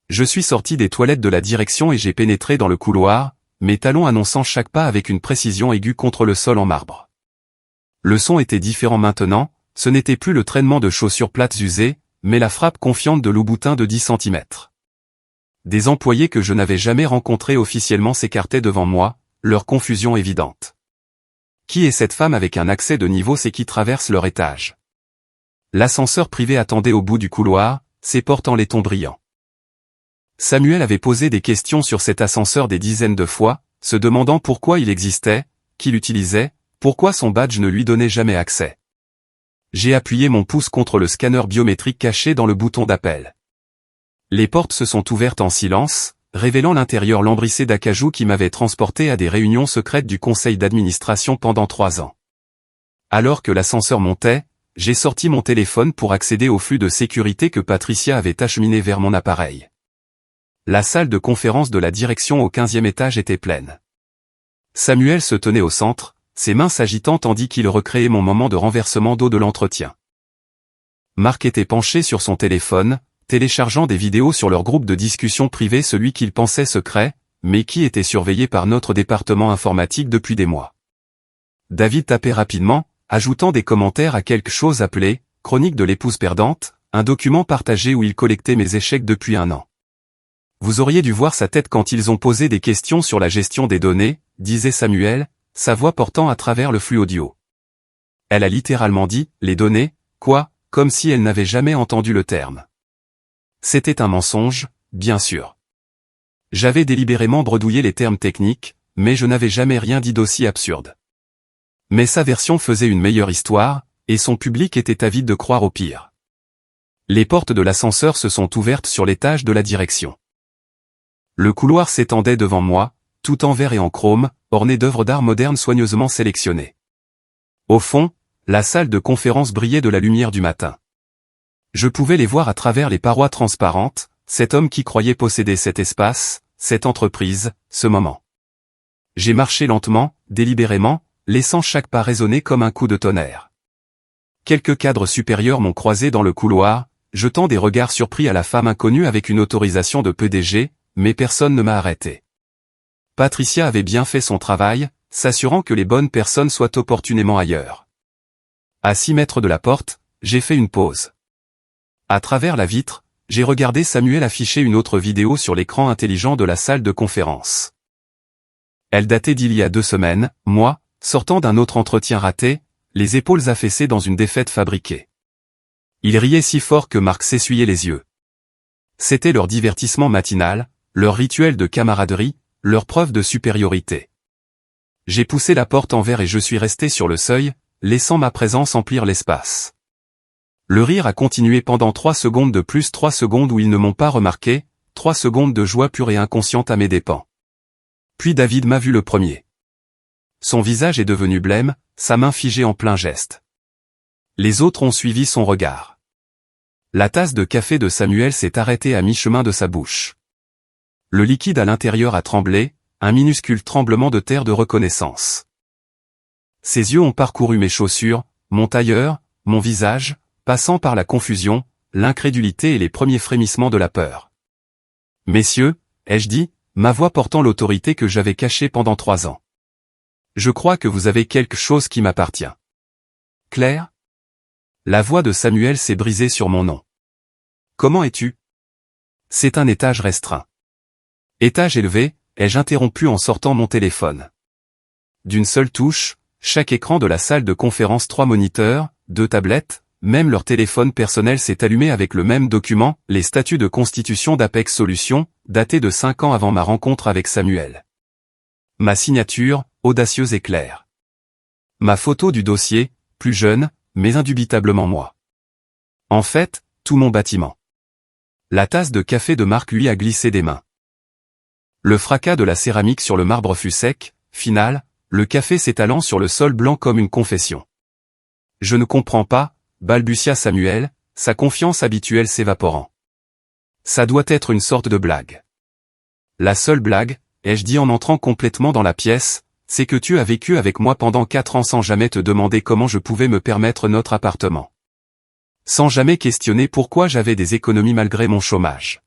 Je suis sorti des toilettes de la direction et j'ai pénétré dans le couloir, mes talons annonçant chaque pas avec une précision aiguë contre le sol en marbre. Le son était différent maintenant, ce n'était plus le traînement de chaussures plates usées, mais la frappe confiante de Louboutin de 10 cm. Des employés que je n'avais jamais rencontrés officiellement s'écartaient devant moi, leur confusion évidente. Qui est cette femme avec un accès de niveau C qui traverse leur étage? L'ascenseur privé attendait au bout du couloir, ses portes en laiton brillant. Samuel avait posé des questions sur cet ascenseur des dizaines de fois, se demandant pourquoi il existait, qui l'utilisait, pourquoi son badge ne lui donnait jamais accès. J'ai appuyé mon pouce contre le scanner biométrique caché dans le bouton d'appel. Les portes se sont ouvertes en silence, révélant l'intérieur lambrissé d'acajou qui m'avait transporté à des réunions secrètes du conseil d'administration pendant 3 ans. Alors que l'ascenseur montait, j'ai sorti mon téléphone pour accéder au flux de sécurité que Patricia avait acheminé vers mon appareil. La salle de conférence de la direction au 15e étage était pleine. Samuel se tenait au centre, ses mains s'agitant tandis qu'il recréait mon moment de renversement d'eau de l'entretien. Marc était penché sur son téléphone, téléchargeant des vidéos sur leur groupe de discussion privé, celui qu'il pensait secret, mais qui était surveillé par notre département informatique depuis des mois. David tapait rapidement, ajoutant des commentaires à quelque chose appelé « Chronique de l'épouse perdante », un document partagé où il collectait mes échecs depuis 1 an. Vous auriez dû voir sa tête quand ils ont posé des questions sur la gestion des données, disait Samuel, sa voix portant à travers le flux audio. Elle a littéralement dit « les données », quoi, comme si elle n'avait jamais entendu le terme. C'était un mensonge, bien sûr. J'avais délibérément bredouillé les termes techniques, mais je n'avais jamais rien dit d'aussi absurde. Mais sa version faisait une meilleure histoire, et son public était avide de croire au pire. Les portes de l'ascenseur se sont ouvertes sur l'étage de la direction. Le couloir s'étendait devant moi, tout en verre et en chrome, orné d'œuvres d'art modernes soigneusement sélectionnées. Au fond, la salle de conférence brillait de la lumière du matin. Je pouvais les voir à travers les parois transparentes, cet homme qui croyait posséder cet espace, cette entreprise, ce moment. J'ai marché lentement, délibérément, laissant chaque pas résonner comme un coup de tonnerre. Quelques cadres supérieurs m'ont croisé dans le couloir, jetant des regards surpris à la femme inconnue avec une autorisation de PDG, mais personne ne m'a arrêté. Patricia avait bien fait son travail, s'assurant que les bonnes personnes soient opportunément ailleurs. À 6 mètres de la porte, j'ai fait une pause. À travers la vitre, j'ai regardé Samuel afficher une autre vidéo sur l'écran intelligent de la salle de conférence. Elle datait d'il y a 2 semaines, moi, sortant d'un autre entretien raté, les épaules affaissées dans une défaite fabriquée. Ils riaient si fort que Marc s'essuyait les yeux. C'était leur divertissement matinal, leur rituel de camaraderie, leur preuve de supériorité. J'ai poussé la porte en verre et je suis resté sur le seuil, laissant ma présence emplir l'espace. Le rire a continué pendant 3 secondes de plus, 3 secondes où ils ne m'ont pas remarqué, 3 secondes de joie pure et inconsciente à mes dépens. Puis David m'a vu le premier. Son visage est devenu blême, sa main figée en plein geste. Les autres ont suivi son regard. La tasse de café de Samuel s'est arrêtée à mi-chemin de sa bouche. Le liquide à l'intérieur a tremblé, un minuscule tremblement de terre de reconnaissance. Ses yeux ont parcouru mes chaussures, mon tailleur, mon visage, passant par la confusion, l'incrédulité et les premiers frémissements de la peur. « Messieurs », ai-je dit, ma voix portant l'autorité que j'avais cachée pendant 3 ans. « Je crois que vous avez quelque chose qui m'appartient. » Claire ? La voix de Samuel s'est brisée sur mon nom. « Comment es-tu ? » C'est un étage restreint. Étage élevé, ai-je interrompu en sortant mon téléphone. D'une seule touche, chaque écran de la salle de conférence, 3 moniteurs, 2 tablettes, même leur téléphone personnel s'est allumé avec le même document, les statuts de constitution d'Apex Solutions, datés de 5 ans avant ma rencontre avec Samuel. Ma signature, audacieuse et claire. Ma photo du dossier, plus jeune, mais indubitablement moi. En fait, tout mon bâtiment. La tasse de café de Marc lui a glissé des mains. Le fracas de la céramique sur le marbre fut sec, final, le café s'étalant sur le sol blanc comme une confession. Je ne comprends pas, balbutia Samuel, sa confiance habituelle s'évaporant. Ça doit être une sorte de blague. La seule blague, ai-je dit en entrant complètement dans la pièce, c'est que tu as vécu avec moi pendant 4 ans sans jamais te demander comment je pouvais me permettre notre appartement. Sans jamais questionner pourquoi j'avais des économies malgré mon chômage.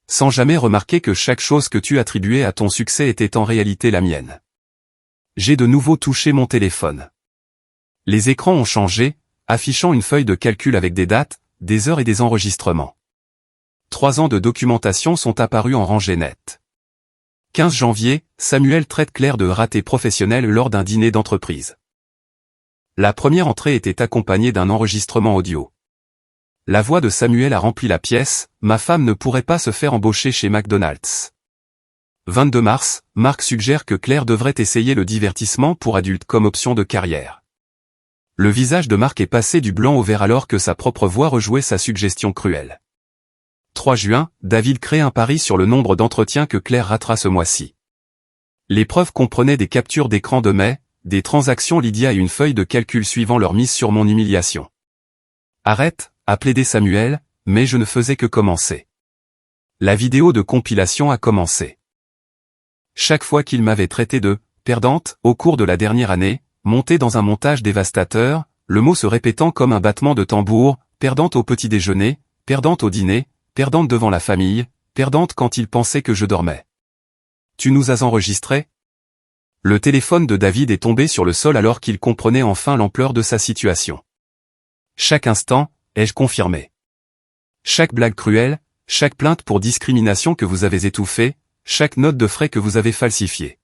Sans jamais remarquer que chaque chose que tu attribuais à ton succès était en réalité la mienne. J'ai de nouveau touché mon téléphone. Les écrans ont changé, affichant une feuille de calcul avec des dates, des heures et des enregistrements. 3 ans de documentation sont apparus en rangée nette. 15 janvier, Samuel traite Claire de raté professionnel lors d'un dîner d'entreprise. La première entrée était accompagnée d'un enregistrement audio. La voix de Samuel a rempli la pièce, « Ma femme ne pourrait pas se faire embaucher chez McDonald's ». 22 mars, Marc suggère que Claire devrait essayer le divertissement pour adultes comme option de carrière. Le visage de Marc est passé du blanc au vert alors que sa propre voix rejouait sa suggestion cruelle. 3 juin, David crée un pari sur le nombre d'entretiens que Claire ratera ce mois-ci. L'épreuve comprenait des captures d'écran de mai, des transactions Lydia et une feuille de calcul suivant leur mise sur mon humiliation. « Arrête », a plaidé Samuel, mais je ne faisais que commencer. La vidéo de compilation a commencé. Chaque fois qu'il m'avait traité de « perdante » au cours de la dernière année, monté dans un montage dévastateur, le mot se répétant comme un battement de tambour, perdante au petit déjeuner, perdante au dîner, perdante devant la famille, perdante quand il pensait que je dormais. « Tu nous as enregistrés ?» Le téléphone de David est tombé sur le sol alors qu'il comprenait enfin l'ampleur de sa situation. Chaque instant, ai-je confirmé. Chaque blague cruelle, chaque plainte pour discrimination que vous avez étouffée, chaque note de frais que vous avez falsifiée.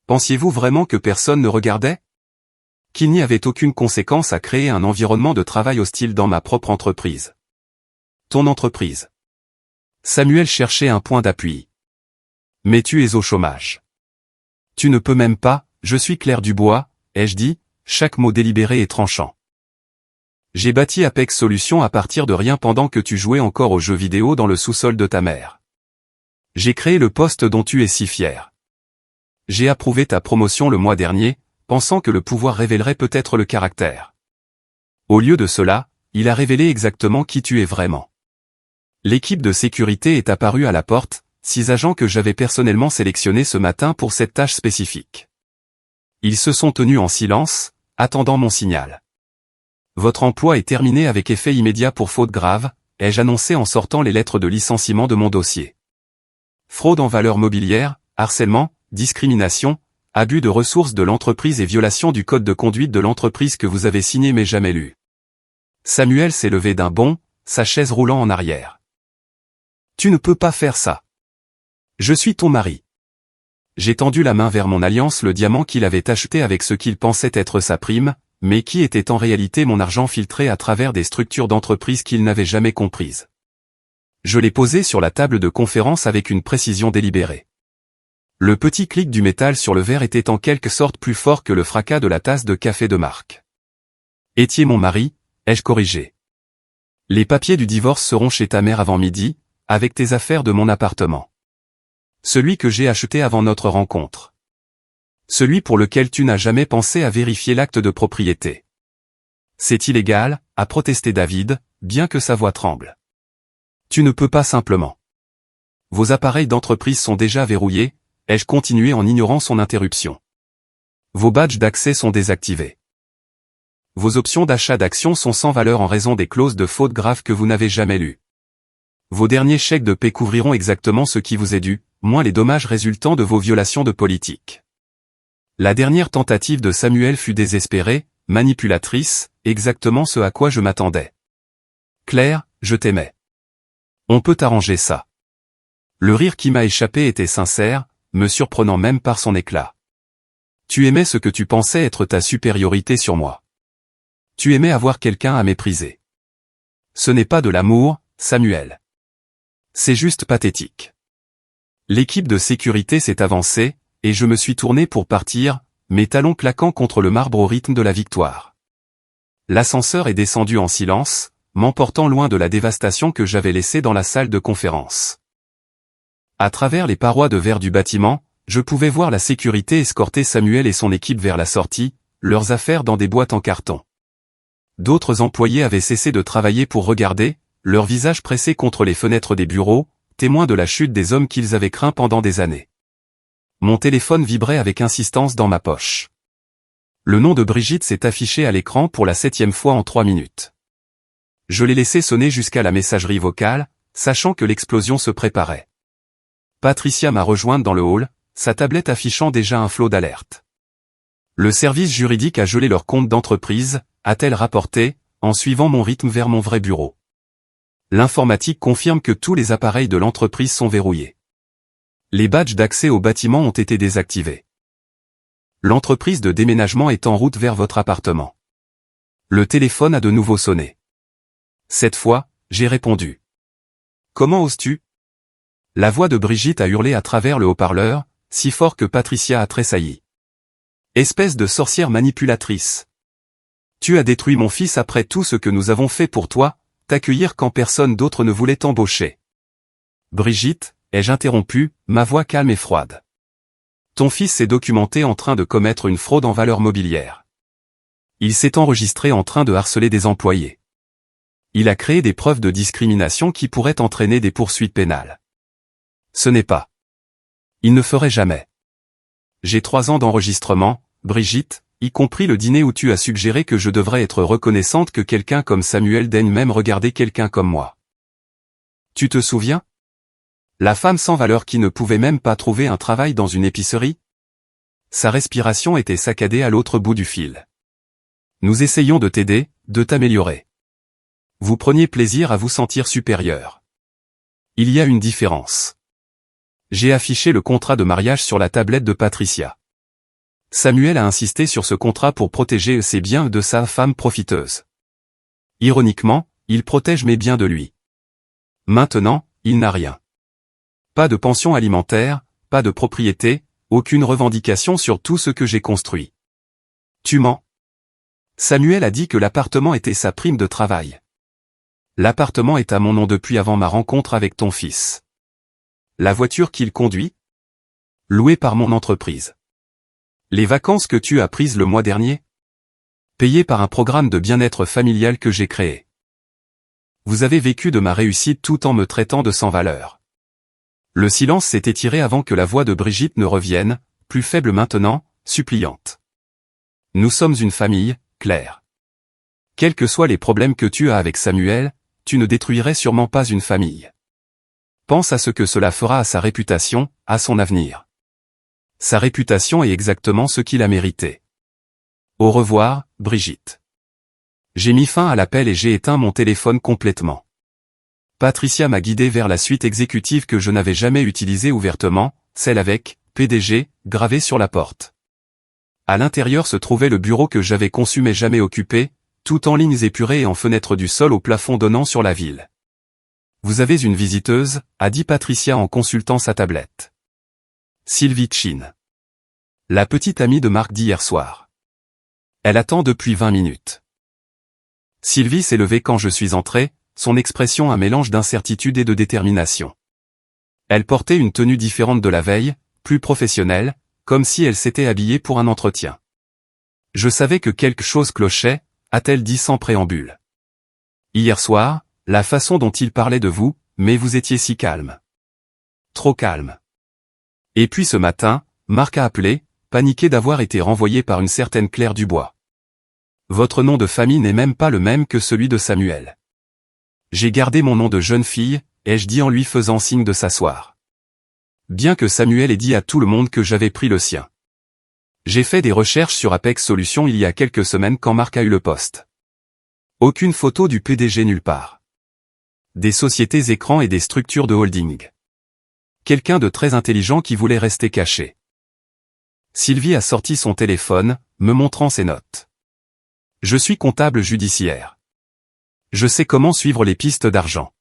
Pensiez-vous vraiment que personne ne regardait? Qu'il n'y avait aucune conséquence à créer un environnement de travail hostile dans ma propre entreprise? Ton entreprise. Samuel cherchait un point d'appui. Mais tu es au chômage. Tu ne peux même pas, je suis Claire Dubois, ai-je dit, chaque mot délibéré et tranchant. J'ai bâti Apex Solutions à partir de rien pendant que tu jouais encore aux jeux vidéo dans le sous-sol de ta mère. J'ai créé le poste dont tu es si fier. J'ai approuvé ta promotion le mois dernier, pensant que le pouvoir révélerait peut-être le caractère. Au lieu de cela, il a révélé exactement qui tu es vraiment. L'équipe de sécurité est apparue à la porte, 6 agents que j'avais personnellement sélectionnés ce matin pour cette tâche spécifique. Ils se sont tenus en silence, attendant mon signal. Votre emploi est terminé avec effet immédiat pour faute grave, ai-je annoncé en sortant les lettres de licenciement de mon dossier. Fraude en valeurs mobilières, harcèlement, discrimination, abus de ressources de l'entreprise et violation du code de conduite de l'entreprise que vous avez signé mais jamais lu. Samuel s'est levé d'un bond, sa chaise roulant en arrière. Tu ne peux pas faire ça. Je suis ton mari. J'ai tendu la main vers mon alliance, le diamant qu'il avait acheté avec ce qu'il pensait être sa prime, mais qui était en réalité mon argent filtré à travers des structures d'entreprise qu'il n'avait jamais comprises. Je l'ai posé sur la table de conférence avec une précision délibérée. Le petit clic du métal sur le verre était en quelque sorte plus fort que le fracas de la tasse de café de Marc. Étiez mon mari, ai-je corrigé. Les papiers du divorce seront chez ta mère avant midi, avec tes affaires de mon appartement. Celui que j'ai acheté avant notre rencontre. Celui pour lequel tu n'as jamais pensé à vérifier l'acte de propriété. C'est illégal, a protesté David, bien que sa voix tremble. Tu ne peux pas simplement. Vos appareils d'entreprise sont déjà verrouillés, ai-je continué en ignorant son interruption. Vos badges d'accès sont désactivés. Vos options d'achat d'actions sont sans valeur en raison des clauses de faute grave que vous n'avez jamais lues. Vos derniers chèques de paie couvriront exactement ce qui vous est dû, moins les dommages résultant de vos violations de politique. La dernière tentative de Samuel fut désespérée, manipulatrice, exactement ce à quoi je m'attendais. Claire, je t'aimais. On peut arranger ça. Le rire qui m'a échappé était sincère, me surprenant même par son éclat. Tu aimais ce que tu pensais être ta supériorité sur moi. Tu aimais avoir quelqu'un à mépriser. Ce n'est pas de l'amour, Samuel. C'est juste pathétique. L'équipe de sécurité s'est avancée, et je me suis tourné pour partir, mes talons claquant contre le marbre au rythme de la victoire. L'ascenseur est descendu en silence, m'emportant loin de la dévastation que j'avais laissée dans la salle de conférence. À travers les parois de verre du bâtiment, je pouvais voir la sécurité escorter Samuel et son équipe vers la sortie, leurs affaires dans des boîtes en carton. D'autres employés avaient cessé de travailler pour regarder, leurs visages pressés contre les fenêtres des bureaux, témoins de la chute des hommes qu'ils avaient craints pendant des années. Mon téléphone vibrait avec insistance dans ma poche. Le nom de Brigitte s'est affiché à l'écran pour la 7e fois en 3 minutes. Je l'ai laissé sonner jusqu'à la messagerie vocale, sachant que l'explosion se préparait. Patricia m'a rejointe dans le hall, sa tablette affichant déjà un flot d'alertes. Le service juridique a gelé leur compte d'entreprise, a-t-elle rapporté, en suivant mon rythme vers mon vrai bureau. L'informatique confirme que tous les appareils de l'entreprise sont verrouillés. Les badges d'accès au bâtiment ont été désactivés. L'entreprise de déménagement est en route vers votre appartement. Le téléphone a de nouveau sonné. Cette fois, j'ai répondu. Comment oses-tu? La voix de Brigitte a hurlé à travers le haut-parleur, si fort que Patricia a tressailli. Espèce de sorcière manipulatrice. Tu as détruit mon fils après tout ce que nous avons fait pour toi, t'accueillir quand personne d'autre ne voulait t'embaucher. Brigitte, ai-je interrompu, ma voix calme et froide. Ton fils s'est documenté en train de commettre une fraude en valeurs mobilières. Il s'est enregistré en train de harceler des employés. Il a créé des preuves de discrimination qui pourraient entraîner des poursuites pénales. Ce n'est pas. Il ne ferait jamais. J'ai 3 ans d'enregistrement, Brigitte, y compris le dîner où tu as suggéré que je devrais être reconnaissante que quelqu'un comme Samuel daigne même regarder quelqu'un comme moi. Tu te souviens? La femme sans valeur qui ne pouvait même pas trouver un travail dans une épicerie? Sa respiration était saccadée à l'autre bout du fil. Nous essayons de t'aider, de t'améliorer. Vous preniez plaisir à vous sentir supérieur. Il y a une différence. J'ai affiché le contrat de mariage sur la tablette de Patricia. Samuel a insisté sur ce contrat pour protéger ses biens de sa femme profiteuse. Ironiquement, il protège mes biens de lui. Maintenant, il n'a rien. Pas de pension alimentaire, pas de propriété, aucune revendication sur tout ce que j'ai construit. Tu mens. Samuel a dit que l'appartement était sa prime de travail. L'appartement est à mon nom depuis avant ma rencontre avec ton fils. La voiture qu'il conduit? Louée par mon entreprise. Les vacances que tu as prises le mois dernier? Payées par un programme de bien-être familial que j'ai créé. Vous avez vécu de ma réussite tout en me traitant de sans valeur. Le silence s'est étiré avant que la voix de Brigitte ne revienne, plus faible maintenant, suppliante. Nous sommes une famille, Claire. Quels que soient les problèmes que tu as avec Samuel, tu ne détruirais sûrement pas une famille. Pense à ce que cela fera à sa réputation, à son avenir. Sa réputation est exactement ce qu'il a mérité. Au revoir, Brigitte. J'ai mis fin à l'appel et j'ai éteint mon téléphone complètement. Patricia m'a guidé vers la suite exécutive que je n'avais jamais utilisée ouvertement, celle avec « PDG » gravé sur la porte. À l'intérieur se trouvait le bureau que j'avais conçu mais jamais occupé, tout en lignes épurées et en fenêtres du sol au plafond donnant sur la ville. « Vous avez une visiteuse » a dit Patricia en consultant sa tablette. Sylvie Chin. La petite amie de Marc d'hier soir. Elle attend depuis 20 minutes. Sylvie s'est levée quand je suis entré, son expression un mélange d'incertitude et de détermination. Elle portait une tenue différente de la veille, plus professionnelle, comme si elle s'était habillée pour un entretien. Je savais que quelque chose clochait, a-t-elle dit sans préambule. Hier soir, la façon dont il parlait de vous, mais vous étiez si calme. Trop calme. Et puis ce matin, Marc a appelé, paniqué d'avoir été renvoyé par une certaine Claire Dubois. Votre nom de famille n'est même pas le même que celui de Samuel. J'ai gardé mon nom de jeune fille, ai-je dit en lui faisant signe de s'asseoir. Bien que Samuel ait dit à tout le monde que j'avais pris le sien. J'ai fait des recherches sur Apex Solutions il y a quelques semaines quand Marc a eu le poste. Aucune photo du PDG nulle part. Des sociétés écrans et des structures de holding. Quelqu'un de très intelligent qui voulait rester caché. Sylvie a sorti son téléphone, me montrant ses notes. Je suis comptable judiciaire. Je sais comment suivre les pistes d'argent.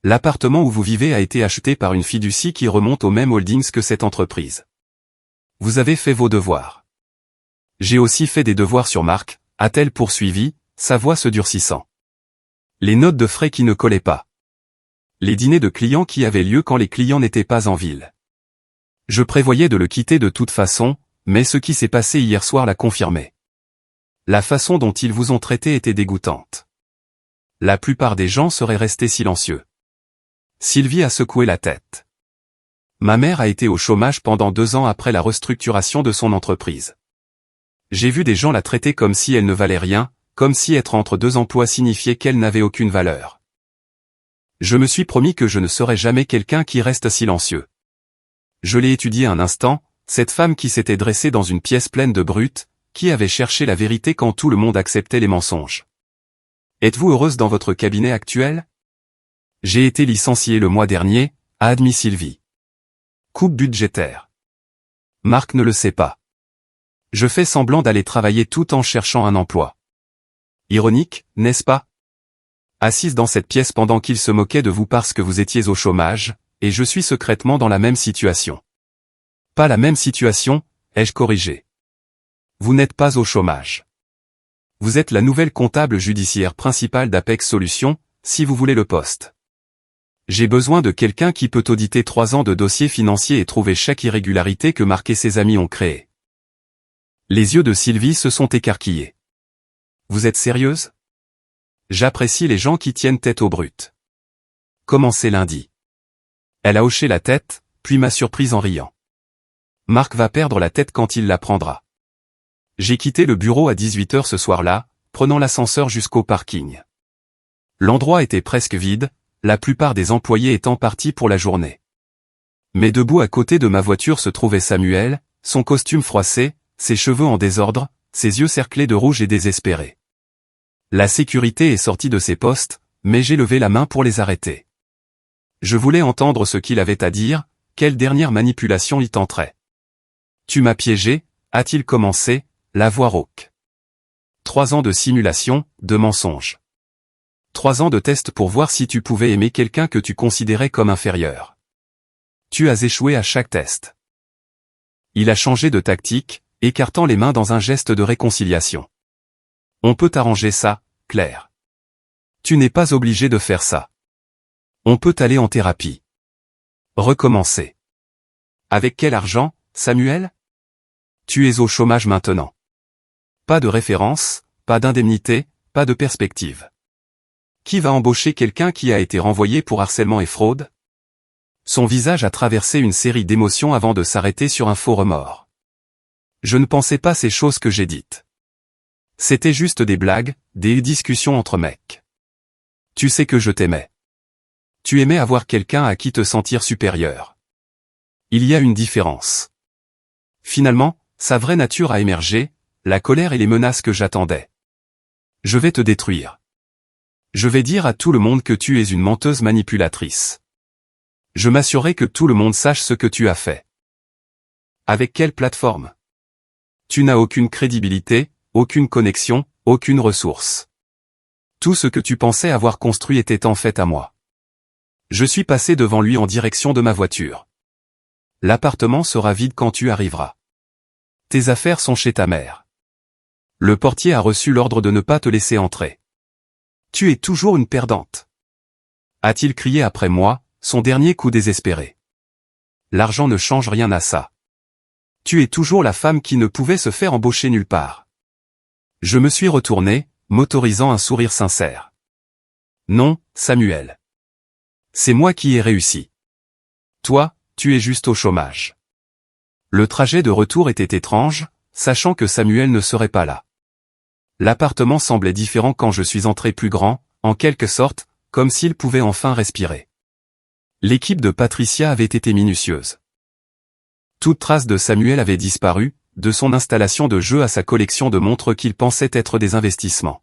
L'appartement où vous vivez a été acheté par une fiducie qui remonte au même holdings que cette entreprise. Vous avez fait vos devoirs. J'ai aussi fait des devoirs sur Marc, a-t-elle poursuivi, sa voix se durcissant. Les notes de frais qui ne collaient pas. Les dîners de clients qui avaient lieu quand les clients n'étaient pas en ville. Je prévoyais de le quitter de toute façon, mais ce qui s'est passé hier soir l'a confirmé. La façon dont ils vous ont traité était dégoûtante. La plupart des gens seraient restés silencieux. Sylvie a secoué la tête. Ma mère a été au chômage pendant 2 ans après la restructuration de son entreprise. J'ai vu des gens la traiter comme si elle ne valait rien, comme si être entre 2 emplois signifiait qu'elle n'avait aucune valeur. Je me suis promis que je ne serais jamais quelqu'un qui reste silencieux. Je l'ai étudié un instant, cette femme qui s'était dressée dans une pièce pleine de brutes, qui avait cherché la vérité quand tout le monde acceptait les mensonges. Êtes-vous heureuse dans votre cabinet actuel? J'ai été licenciée le mois dernier, a admis Sylvie. Coupe budgétaire. Marc ne le sait pas. Je fais semblant d'aller travailler tout en cherchant un emploi. Ironique, n'est-ce pas? Assise dans cette pièce pendant qu'il se moquait de vous parce que vous étiez au chômage, et je suis secrètement dans la même situation. Pas la même situation, ai-je corrigé. Vous n'êtes pas au chômage. Vous êtes la nouvelle comptable judiciaire principale d'Apex Solutions, si vous voulez le poste. J'ai besoin de quelqu'un qui peut auditer 3 ans de dossiers financiers et trouver chaque irrégularité que Marc et ses amis ont créée. Les yeux de Sylvie se sont écarquillés. Vous êtes sérieuse? J'apprécie les gens qui tiennent tête au brut. Commencez lundi. Elle a hoché la tête, puis m'a surprise en riant. Marc va perdre la tête quand il l'apprendra. J'ai quitté le bureau à 18h ce soir-là, prenant l'ascenseur jusqu'au parking. L'endroit était presque vide, la plupart des employés étant partis pour la journée. Mais debout à côté de ma voiture se trouvait Samuel, son costume froissé, ses cheveux en désordre, ses yeux cerclés de rouge et désespérés. La sécurité est sortie de ses postes, mais j'ai levé la main pour les arrêter. Je voulais entendre ce qu'il avait à dire, quelle dernière manipulation y tenterait. Tu m'as piégé, a-t-il commencé, la voix rauque. 3 ans de simulation, de mensonge. 3 ans de test pour voir si tu pouvais aimer quelqu'un que tu considérais comme inférieur. Tu as échoué à chaque test. Il a changé de tactique, écartant les mains dans un geste de réconciliation. On peut arranger ça, Claire. Tu n'es pas obligé de faire ça. On peut aller en thérapie. Recommencer. Avec quel argent, Samuel? Tu es au chômage maintenant. Pas de référence, pas d'indemnité, pas de perspective. Qui va embaucher quelqu'un qui a été renvoyé pour harcèlement et fraude? Son visage a traversé une série d'émotions avant de s'arrêter sur un faux remords. Je ne pensais pas ces choses que j'ai dites. C'était juste des blagues, des discussions entre mecs. Tu sais que je t'aimais. Tu aimais avoir quelqu'un à qui te sentir supérieur. Il y a une différence. Finalement, sa vraie nature a émergé, la colère et les menaces que j'attendais. Je vais te détruire. Je vais dire à tout le monde que tu es une menteuse manipulatrice. Je m'assurerai que tout le monde sache ce que tu as fait. Avec quelle plateforme? Tu n'as aucune crédibilité, aucune connexion, aucune ressource. Tout ce que tu pensais avoir construit était en fait à moi. Je suis passé devant lui en direction de ma voiture. L'appartement sera vide quand tu arriveras. Tes affaires sont chez ta mère. Le portier a reçu l'ordre de ne pas te laisser entrer. Tu es toujours une perdante. A-t-il crié après moi, son dernier coup désespéré. L'argent ne change rien à ça. Tu es toujours la femme qui ne pouvait se faire embaucher nulle part. Je me suis retourné, m'autorisant un sourire sincère. Non, Samuel. C'est moi qui ai réussi. Toi, tu es juste au chômage. Le trajet de retour était étrange, sachant que Samuel ne serait pas là. L'appartement semblait différent quand je suis entré plus grand, en quelque sorte, comme s'il pouvait enfin respirer. L'équipe de Patricia avait été minutieuse. Toute trace de Samuel avait disparu, de son installation de jeu à sa collection de montres qu'il pensait être des investissements.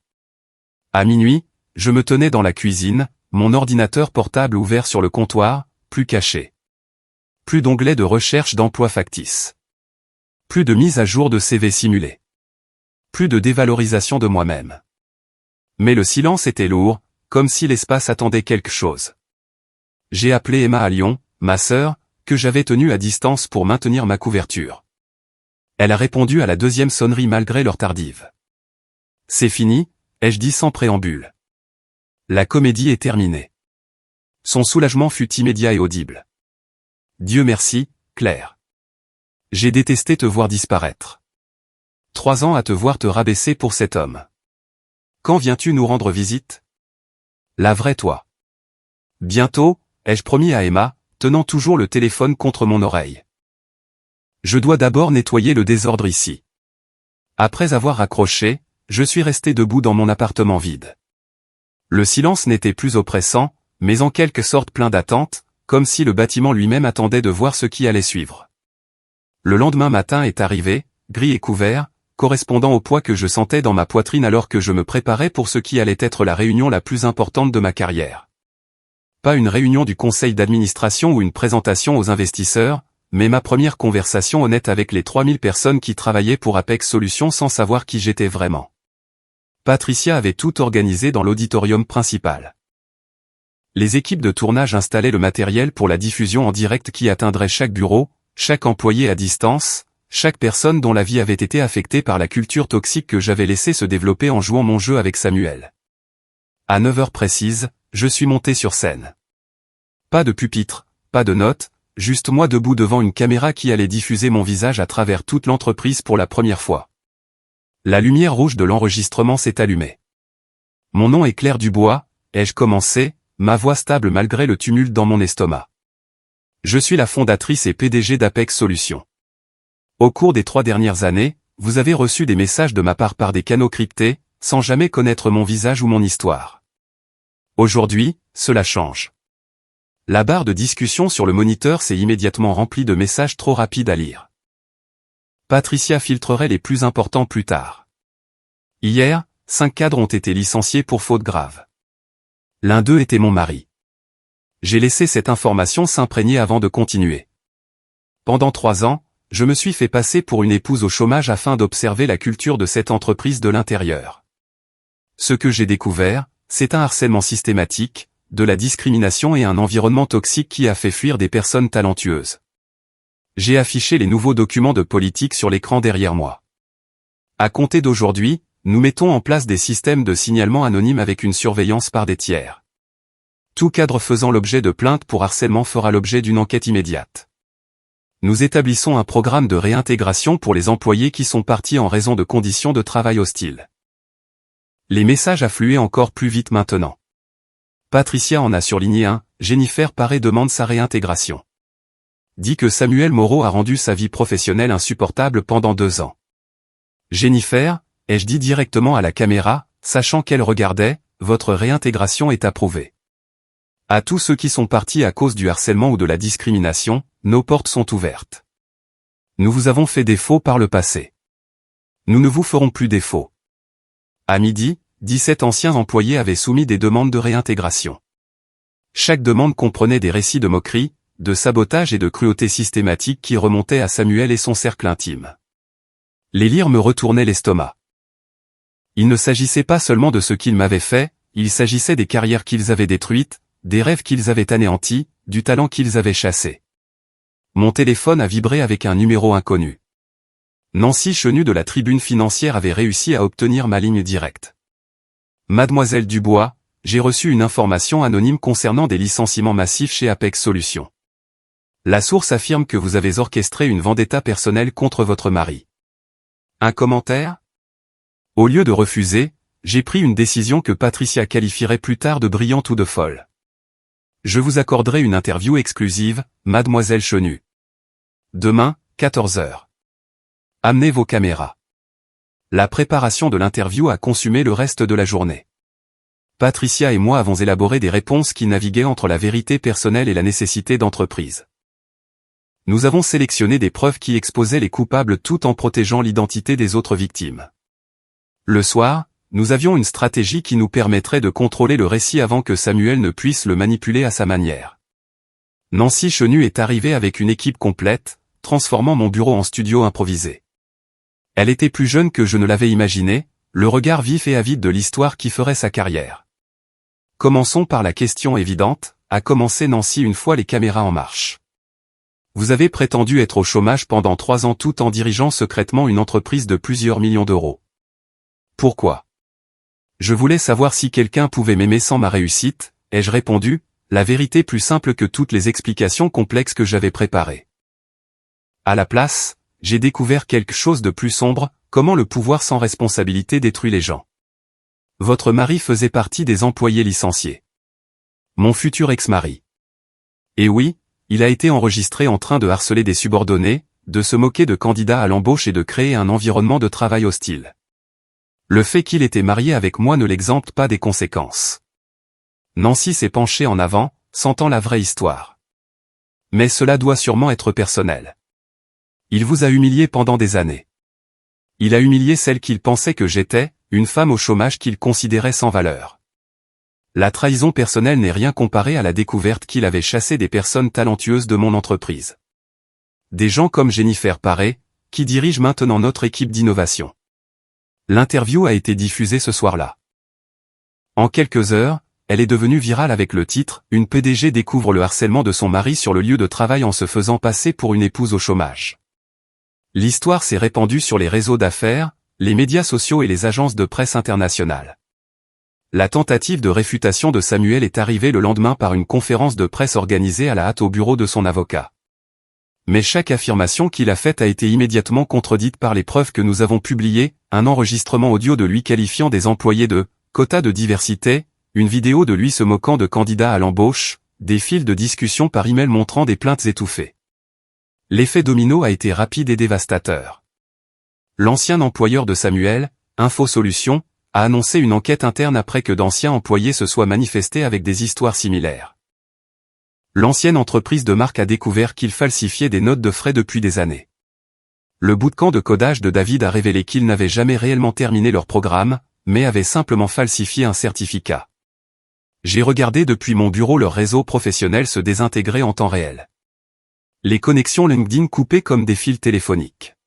À minuit, je me tenais dans la cuisine, mon ordinateur portable ouvert sur le comptoir, plus caché. Plus d'onglets de recherche d'emploi factice. Plus de mise à jour de CV simulé. Plus de dévalorisation de moi-même. Mais le silence était lourd, comme si l'espace attendait quelque chose. J'ai appelé Emma à Lyon, ma sœur, que j'avais tenue à distance pour maintenir ma couverture. Elle a répondu à la deuxième sonnerie malgré l'heure tardive. C'est fini, ai-je dit sans préambule. La comédie est terminée. Son soulagement fut immédiat et audible. Dieu merci, Claire. J'ai détesté te voir disparaître. 3 ans à te voir te rabaisser pour cet homme. Quand viens-tu nous rendre visite? La vraie toi. Bientôt, ai-je promis à Emma, tenant toujours le téléphone contre mon oreille. Je dois d'abord nettoyer le désordre ici. Après avoir raccroché, je suis resté debout dans mon appartement vide. Le silence n'était plus oppressant, mais en quelque sorte plein d'attente, comme si le bâtiment lui-même attendait de voir ce qui allait suivre. Le lendemain matin est arrivé, gris et couvert, correspondant au poids que je sentais dans ma poitrine alors que je me préparais pour ce qui allait être la réunion la plus importante de ma carrière. Pas une réunion du conseil d'administration ou une présentation aux investisseurs, mais ma première conversation honnête avec les 3000 personnes qui travaillaient pour Apex Solutions sans savoir qui j'étais vraiment. Patricia avait tout organisé dans l'auditorium principal. Les équipes de tournage installaient le matériel pour la diffusion en direct qui atteindrait chaque bureau, chaque employé à distance, chaque personne dont la vie avait été affectée par la culture toxique que j'avais laissé se développer en jouant mon jeu avec Samuel. À 9 heures précises, je suis monté sur scène. Pas de pupitre, pas de notes, juste moi debout devant une caméra qui allait diffuser mon visage à travers toute l'entreprise pour la première fois. La lumière rouge de l'enregistrement s'est allumée. Mon nom est Claire Dubois, ai-je commencé, ma voix stable malgré le tumulte dans mon estomac. Je suis la fondatrice et PDG d'Apex Solutions. Au cours des 3 dernières années, vous avez reçu des messages de ma part par des canaux cryptés, sans jamais connaître mon visage ou mon histoire. Aujourd'hui, cela change. La barre de discussion sur le moniteur s'est immédiatement remplie de messages trop rapides à lire. Patricia filtrerait les plus importants plus tard. Hier, 5 cadres ont été licenciés pour faute grave. L'un d'eux était mon mari. J'ai laissé cette information s'imprégner avant de continuer. Pendant 3 ans, je me suis fait passer pour une épouse au chômage afin d'observer la culture de cette entreprise de l'intérieur. Ce que j'ai découvert, c'est un harcèlement systématique, de la discrimination et un environnement toxique qui a fait fuir des personnes talentueuses. J'ai affiché les nouveaux documents de politique sur l'écran derrière moi. À compter d'aujourd'hui, nous mettons en place des systèmes de signalement anonyme avec une surveillance par des tiers. Tout cadre faisant l'objet de plaintes pour harcèlement fera l'objet d'une enquête immédiate. Nous établissons un programme de réintégration pour les employés qui sont partis en raison de conditions de travail hostiles. Les messages affluaient encore plus vite maintenant. Patricia en a surligné un, Jennifer Paré demande sa réintégration. Dit que Samuel Moreau a rendu sa vie professionnelle insupportable pendant 2 ans. Jennifer, ai-je dit directement à la caméra, sachant qu'elle regardait, votre réintégration est approuvée. À tous ceux qui sont partis à cause du harcèlement ou de la discrimination, nos portes sont ouvertes. Nous vous avons fait défaut par le passé. Nous ne vous ferons plus défaut. À midi, 17 anciens employés avaient soumis des demandes de réintégration. Chaque demande comprenait des récits de moquerie, de sabotage et de cruauté systématique qui remontaient à Samuel et son cercle intime. Les lire me retournaient l'estomac. Il ne s'agissait pas seulement de ce qu'ils m'avaient fait, il s'agissait des carrières qu'ils avaient détruites, des rêves qu'ils avaient anéantis, du talent qu'ils avaient chassé. Mon téléphone a vibré avec un numéro inconnu. Nancy Chenu de la Tribune Financière avait réussi à obtenir ma ligne directe. Mademoiselle Dubois, j'ai reçu une information anonyme concernant des licenciements massifs chez Apex Solutions. La source affirme que vous avez orchestré une vendetta personnelle contre votre mari. Un commentaire ? Au lieu de refuser, j'ai pris une décision que Patricia qualifierait plus tard de brillante ou de folle. Je vous accorderai une interview exclusive, Mademoiselle Chenu. Demain, 14 h. Amenez vos caméras. La préparation de l'interview a consumé le reste de la journée. Patricia et moi avons élaboré des réponses qui naviguaient entre la vérité personnelle et la nécessité d'entreprise. Nous avons sélectionné des preuves qui exposaient les coupables tout en protégeant l'identité des autres victimes. Le soir, nous avions une stratégie qui nous permettrait de contrôler le récit avant que Samuel ne puisse le manipuler à sa manière. Nancy Chenu est arrivée avec une équipe complète, transformant mon bureau en studio improvisé. Elle était plus jeune que je ne l'avais imaginé, le regard vif et avide de l'histoire qui ferait sa carrière. Commençons par la question évidente, a commencé Nancy une fois les caméras en marche. Vous avez prétendu être au chômage pendant 3 ans tout en dirigeant secrètement une entreprise de plusieurs millions d'euros. Pourquoi ? Je voulais savoir si quelqu'un pouvait m'aimer sans ma réussite, ai-je répondu, la vérité plus simple que toutes les explications complexes que j'avais préparées. À la place, j'ai découvert quelque chose de plus sombre, comment le pouvoir sans responsabilité détruit les gens. Votre mari faisait partie des employés licenciés. Mon futur ex-mari. Et oui, il a été enregistré en train de harceler des subordonnés, de se moquer de candidats à l'embauche et de créer un environnement de travail hostile. Le fait qu'il était marié avec moi ne l'exempte pas des conséquences. Nancy s'est penchée en avant, sentant la vraie histoire. Mais cela doit sûrement être personnel. Il vous a humilié pendant des années. Il a humilié celle qu'il pensait que j'étais, une femme au chômage qu'il considérait sans valeur. La trahison personnelle n'est rien comparée à la découverte qu'il avait chassé des personnes talentueuses de mon entreprise. Des gens comme Jennifer Paré, qui dirige maintenant notre équipe d'innovation. L'interview a été diffusée ce soir-là. En quelques heures, elle est devenue virale avec le titre « Une PDG découvre le harcèlement de son mari sur le lieu de travail en se faisant passer pour une épouse au chômage ». L'histoire s'est répandue sur les réseaux d'affaires, les médias sociaux et les agences de presse internationales. La tentative de réfutation de Samuel est arrivée le lendemain par une conférence de presse organisée à la hâte au bureau de son avocat. Mais chaque affirmation qu'il a faite a été immédiatement contredite par les preuves que nous avons publiées, un enregistrement audio de lui qualifiant des employés de « quota de diversité », une vidéo de lui se moquant de candidats à l'embauche, des fils de discussion par email montrant des plaintes étouffées. L'effet domino a été rapide et dévastateur. L'ancien employeur de Samuel, Info Solutions, a annoncé une enquête interne après que d'anciens employés se soient manifestés avec des histoires similaires. L'ancienne entreprise de Marc a découvert qu'il falsifiait des notes de frais depuis des années. Le bootcamp de codage de David a révélé qu'ils n'avaient jamais réellement terminé leur programme, mais avaient simplement falsifié un certificat. J'ai regardé depuis mon bureau leur réseau professionnel se désintégrer en temps réel. Les connexions LinkedIn coupées comme des fils téléphoniques.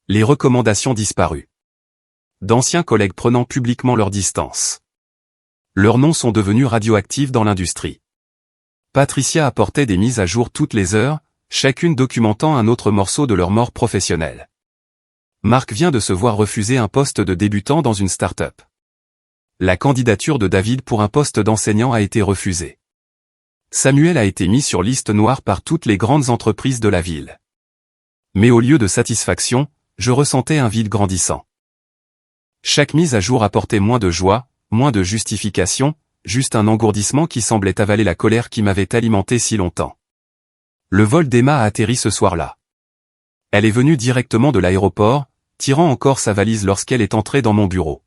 Les recommandations disparues. D'anciens collègues prenant publiquement leur distance. Leurs noms sont devenus radioactifs dans l'industrie. Patricia apportait des mises à jour toutes les heures, chacune documentant un autre morceau de leur mort professionnelle. Marc vient de se voir refuser un poste de débutant dans une start-up. La candidature de David pour un poste d'enseignant a été refusée. Samuel a été mis sur liste noire par toutes les grandes entreprises de la ville. Mais au lieu de satisfaction, je ressentais un vide grandissant. Chaque mise à jour apportait moins de joie, moins de justification, juste un engourdissement qui semblait avaler la colère qui m'avait alimenté si longtemps. Le vol d'Emma a atterri ce soir-là. Elle est venue directement de l'aéroport, tirant encore sa valise lorsqu'elle est entrée dans mon bureau.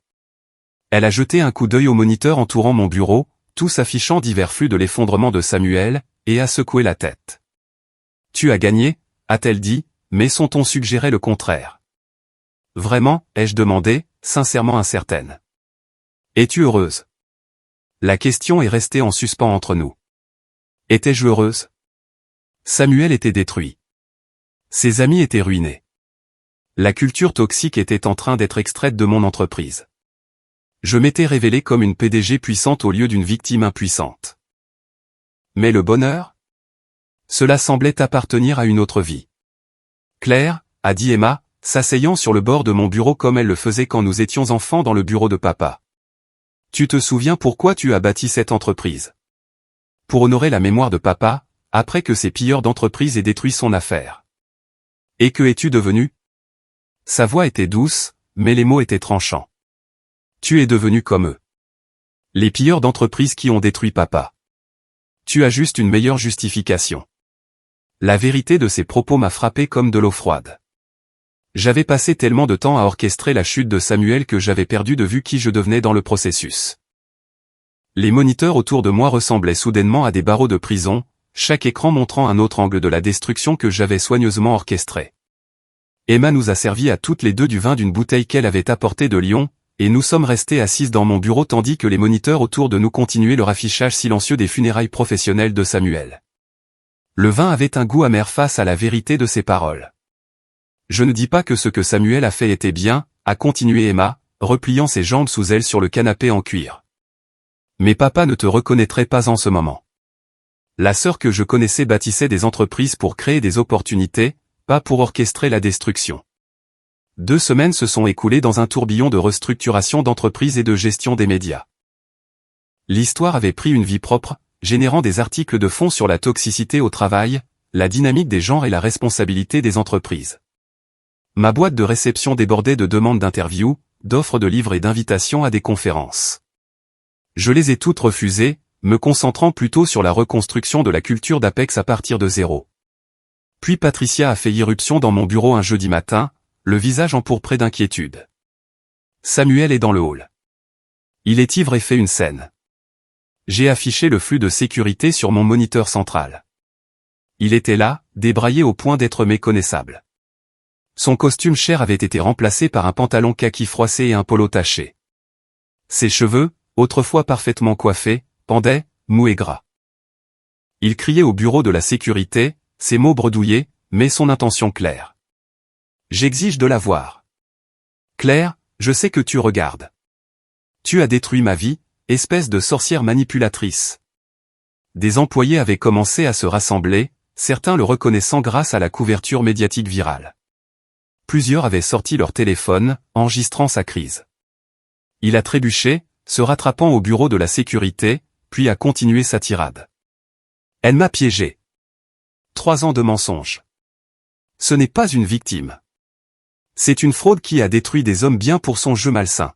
Elle a jeté un coup d'œil au moniteur entourant mon bureau, tous affichant divers flux de l'effondrement de Samuel, et a secoué la tête. « Tu as gagné » a-t-elle dit, mais son ton suggérait le contraire. « Vraiment » ai-je demandé, sincèrement incertaine. « Es-tu heureuse » La question est restée en suspens entre nous. Étais-je heureuse? Samuel était détruit. Ses amis étaient ruinés. La culture toxique était en train d'être extraite de mon entreprise. Je m'étais révélé comme une PDG puissante au lieu d'une victime impuissante. Mais le bonheur? Cela semblait appartenir à une autre vie. Claire, a dit Emma, s'asseyant sur le bord de mon bureau comme elle le faisait quand nous étions enfants dans le bureau de papa. Tu te souviens pourquoi tu as bâti cette entreprise? Pour honorer la mémoire de papa, après que ces pilleurs d'entreprise aient détruit son affaire. Et que es-tu devenu? Sa voix était douce, mais les mots étaient tranchants. Tu es devenu comme eux. Les pilleurs d'entreprise qui ont détruit papa. Tu as juste une meilleure justification. La vérité de ces propos m'a frappé comme de l'eau froide. J'avais passé tellement de temps à orchestrer la chute de Samuel que j'avais perdu de vue qui je devenais dans le processus. Les moniteurs autour de moi ressemblaient soudainement à des barreaux de prison, chaque écran montrant un autre angle de la destruction que j'avais soigneusement orchestré. Emma nous a servi à toutes les deux du vin d'une bouteille qu'elle avait apportée de Lyon, et nous sommes restés assises dans mon bureau tandis que les moniteurs autour de nous continuaient leur affichage silencieux des funérailles professionnelles de Samuel. Le vin avait un goût amer face à la vérité de ses paroles. Je ne dis pas que ce que Samuel a fait était bien, a continué Emma, repliant ses jambes sous elle sur le canapé en cuir. Mais papa ne te reconnaîtrait pas en ce moment. La sœur que je connaissais bâtissait des entreprises pour créer des opportunités, pas pour orchestrer la destruction. 2 semaines se sont écoulées dans un tourbillon de restructuration d'entreprises et de gestion des médias. L'histoire avait pris une vie propre, générant des articles de fond sur la toxicité au travail, la dynamique des genres et la responsabilité des entreprises. Ma boîte de réception débordait de demandes d'interviews, d'offres de livres et d'invitations à des conférences. Je les ai toutes refusées, me concentrant plutôt sur la reconstruction de la culture d'Apex à partir de zéro. Puis Patricia a fait irruption dans mon bureau un jeudi matin, le visage empourpré d'inquiétude. Samuel est dans le hall. Il est ivre et fait une scène. J'ai affiché le flux de sécurité sur mon moniteur central. Il était là, débraillé au point d'être méconnaissable. Son costume cher avait été remplacé par un pantalon kaki froissé et un polo taché. Ses cheveux, autrefois parfaitement coiffés, pendaient, mous et gras. Il criait au bureau de la sécurité, ses mots bredouillés, mais son intention claire. J'exige de la voir. Claire, je sais que tu regardes. Tu as détruit ma vie, espèce de sorcière manipulatrice. Des employés avaient commencé à se rassembler, certains le reconnaissant grâce à la couverture médiatique virale. Plusieurs avaient sorti leur téléphone, enregistrant sa crise. Il a trébuché, se rattrapant au bureau de la sécurité, puis a continué sa tirade. Elle m'a piégé. 3 ans de mensonges. Ce n'est pas une victime. C'est une fraude qui a détruit des hommes bien pour son jeu malsain.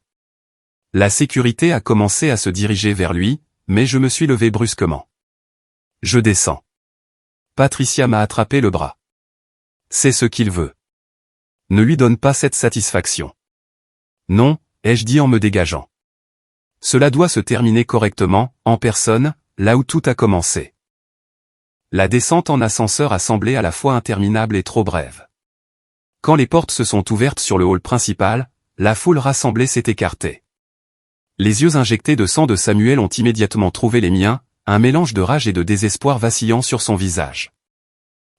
La sécurité a commencé à se diriger vers lui, mais je me suis levé brusquement. Je descends. Patricia m'a attrapé le bras. C'est ce qu'il veut. Ne lui donne pas cette satisfaction. Non, ai-je dit en me dégageant. Cela doit se terminer correctement, en personne, là où tout a commencé. La descente en ascenseur a semblé à la fois interminable et trop brève. Quand les portes se sont ouvertes sur le hall principal, la foule rassemblée s'est écartée. Les yeux injectés de sang de Samuel ont immédiatement trouvé les miens, un mélange de rage et de désespoir vacillant sur son visage.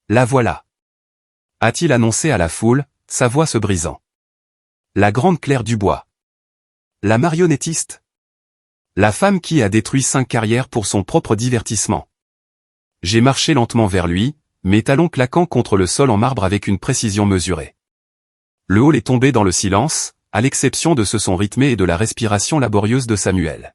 La voilà. A-t-il annoncé à la foule, sa voix se brisant. La grande Claire Dubois. La marionnettiste. La femme qui a détruit 5 carrières pour son propre divertissement. J'ai marché lentement vers lui, mes talons claquant contre le sol en marbre avec une précision mesurée. Le hall est tombé dans le silence, à l'exception de ce son rythmé et de la respiration laborieuse de Samuel.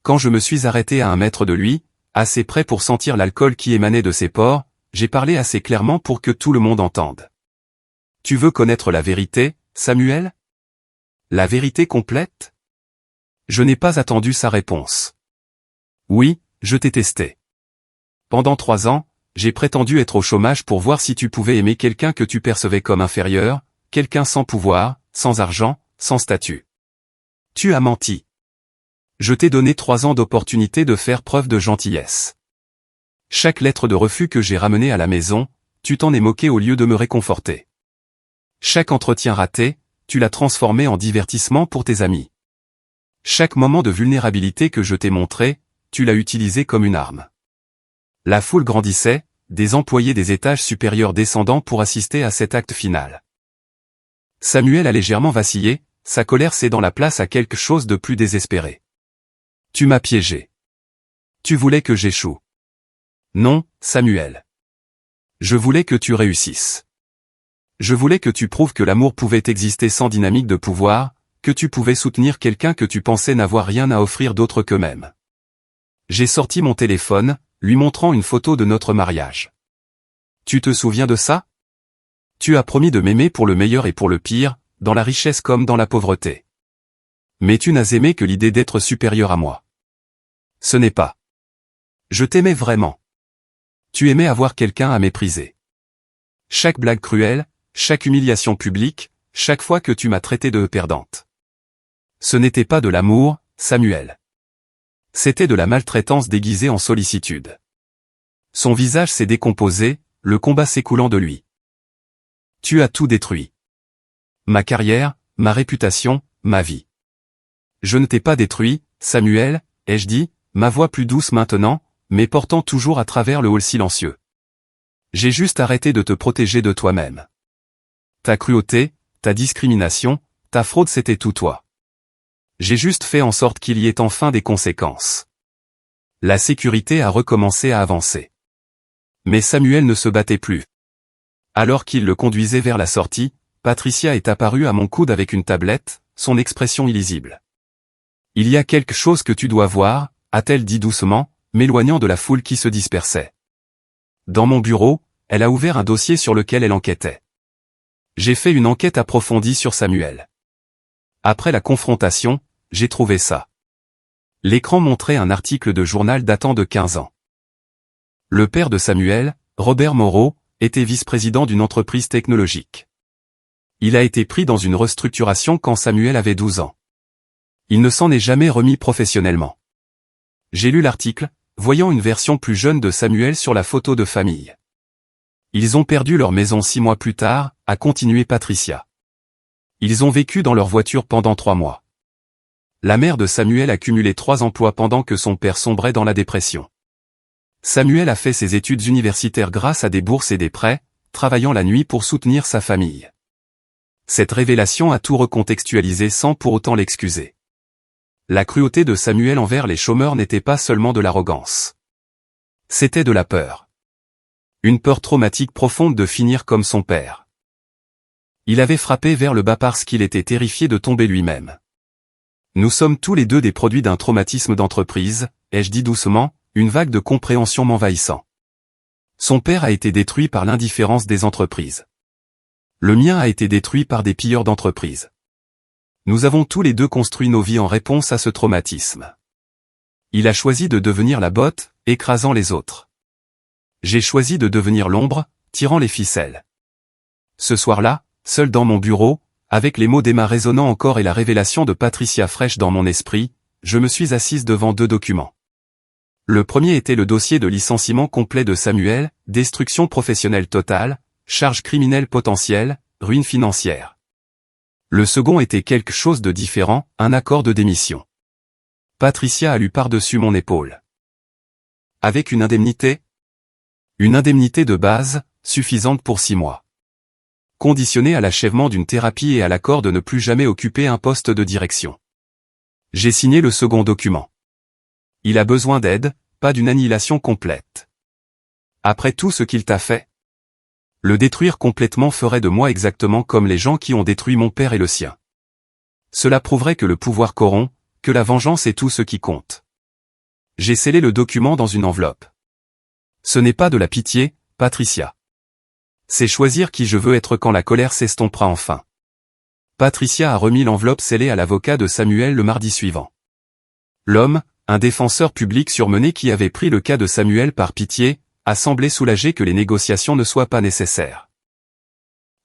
Quand je me suis arrêté à 1 mètre de lui, assez près pour sentir l'alcool qui émanait de ses pores, j'ai parlé assez clairement pour que tout le monde entende. Tu veux connaître la vérité, Samuel? La vérité complète? Je n'ai pas attendu sa réponse. Oui, je t'ai testé. Pendant 3 ans, j'ai prétendu être au chômage pour voir si tu pouvais aimer quelqu'un que tu percevais comme inférieur, quelqu'un sans pouvoir, sans argent, sans statut. Tu as menti. Je t'ai donné 3 ans d'opportunité de faire preuve de gentillesse. Chaque lettre de refus que j'ai ramenée à la maison, tu t'en es moqué au lieu de me réconforter. Chaque entretien raté, tu l'as transformé en divertissement pour tes amis. Chaque moment de vulnérabilité que je t'ai montré, tu l'as utilisé comme une arme. La foule grandissait, des employés des étages supérieurs descendant pour assister à cet acte final. Samuel a légèrement vacillé, sa colère cédant la place à quelque chose de plus désespéré. Tu m'as piégé. Tu voulais que j'échoue. Non, Samuel. Je voulais que tu réussisses. Je voulais que tu prouves que l'amour pouvait exister sans dynamique de pouvoir, que tu pouvais soutenir quelqu'un que tu pensais n'avoir rien à offrir d'autre qu'eux-mêmes. J'ai sorti mon téléphone, lui montrant une photo de notre mariage. Tu te souviens de ça? Tu as promis de m'aimer pour le meilleur et pour le pire, dans la richesse comme dans la pauvreté. Mais tu n'as aimé que l'idée d'être supérieur à moi. Ce n'est pas. Je t'aimais vraiment. Tu aimais avoir quelqu'un à mépriser. Chaque blague cruelle, chaque humiliation publique, chaque fois que tu m'as traité de perdante. Ce n'était pas de l'amour, Samuel. C'était de la maltraitance déguisée en sollicitude. Son visage s'est décomposé, le combat s'écoulant de lui. Tu as tout détruit. Ma carrière, ma réputation, ma vie. Je ne t'ai pas détruit, Samuel, ai-je dit, ma voix plus douce maintenant, mais portant toujours à travers le hall silencieux. J'ai juste arrêté de te protéger de toi-même. Ta cruauté, ta discrimination, ta fraude c'était tout toi. J'ai juste fait en sorte qu'il y ait enfin des conséquences. La sécurité a recommencé à avancer. Mais Samuel ne se battait plus. Alors qu'il le conduisait vers la sortie, Patricia est apparue à mon coude avec une tablette, son expression illisible. Il y a quelque chose que tu dois voir, a-t-elle dit doucement, m'éloignant de la foule qui se dispersait. Dans mon bureau, elle a ouvert un dossier sur lequel elle enquêtait. J'ai fait une enquête approfondie sur Samuel. Après la confrontation, j'ai trouvé ça. L'écran montrait un article de journal datant de 15 ans. Le père de Samuel, Robert Moreau, était vice-président d'une entreprise technologique. Il a été pris dans une restructuration quand Samuel avait 12 ans. Il ne s'en est jamais remis professionnellement. J'ai lu l'article, voyant une version plus jeune de Samuel sur la photo de famille. Ils ont perdu leur maison 6 mois plus tard, a continué Patricia. Ils ont vécu dans leur voiture pendant 3 mois. La mère de Samuel a cumulé 3 emplois pendant que son père sombrait dans la dépression. Samuel a fait ses études universitaires grâce à des bourses et des prêts, travaillant la nuit pour soutenir sa famille. Cette révélation a tout recontextualisé sans pour autant l'excuser. La cruauté de Samuel envers les chômeurs n'était pas seulement de l'arrogance. C'était de la peur. Une peur traumatique profonde de finir comme son père. Il avait frappé vers le bas parce qu'il était terrifié de tomber lui-même. Nous sommes tous les deux des produits d'un traumatisme d'entreprise, ai-je dit doucement, une vague de compréhension m'envahissant. Son père a été détruit par l'indifférence des entreprises. Le mien a été détruit par des pilleurs d'entreprises. Nous avons tous les deux construit nos vies en réponse à ce traumatisme. Il a choisi de devenir la botte, écrasant les autres. J'ai choisi de devenir l'ombre, tirant les ficelles. Ce soir-là, seul dans mon bureau, avec les mots d'Emma résonnant encore et la révélation de Patricia fraîche dans mon esprit, je me suis assise devant deux documents. Le premier était le dossier de licenciement complet de Samuel, destruction professionnelle totale, charge criminelle potentielle, ruine financière. Le second était quelque chose de différent, un accord de démission. Patricia a lu par-dessus mon épaule. Avec une indemnité ? Une indemnité de base, suffisante pour 6 mois. Conditionnée à l'achèvement d'une thérapie et à l'accord de ne plus jamais occuper un poste de direction. J'ai signé le second document. Il a besoin d'aide, pas d'une annihilation complète. Après tout ce qu'il t'a fait, le détruire complètement ferait de moi exactement comme les gens qui ont détruit mon père et le sien. Cela prouverait que le pouvoir corrompt, que la vengeance est tout ce qui compte. J'ai scellé le document dans une enveloppe. Ce n'est pas de la pitié, Patricia. C'est choisir qui je veux être quand la colère s'estompera enfin. Patricia a remis l'enveloppe scellée à l'avocat de Samuel le mardi suivant. L'homme, un défenseur public surmené qui avait pris le cas de Samuel par pitié, a semblé soulagé que les négociations ne soient pas nécessaires.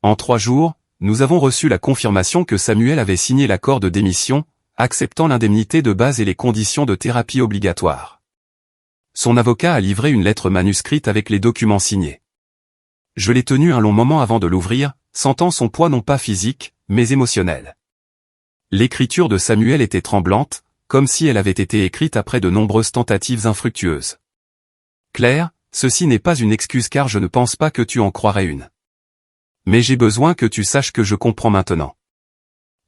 En 3 jours, nous avons reçu la confirmation que Samuel avait signé l'accord de démission, acceptant l'indemnité de base et les conditions de thérapie obligatoires. Son avocat a livré une lettre manuscrite avec les documents signés. Je l'ai tenue un long moment avant de l'ouvrir, sentant son poids non pas physique, mais émotionnel. L'écriture de Samuel était tremblante, comme si elle avait été écrite après de nombreuses tentatives infructueuses. Claire, ceci n'est pas une excuse car je ne pense pas que tu en croirais une. Mais j'ai besoin que tu saches que je comprends maintenant.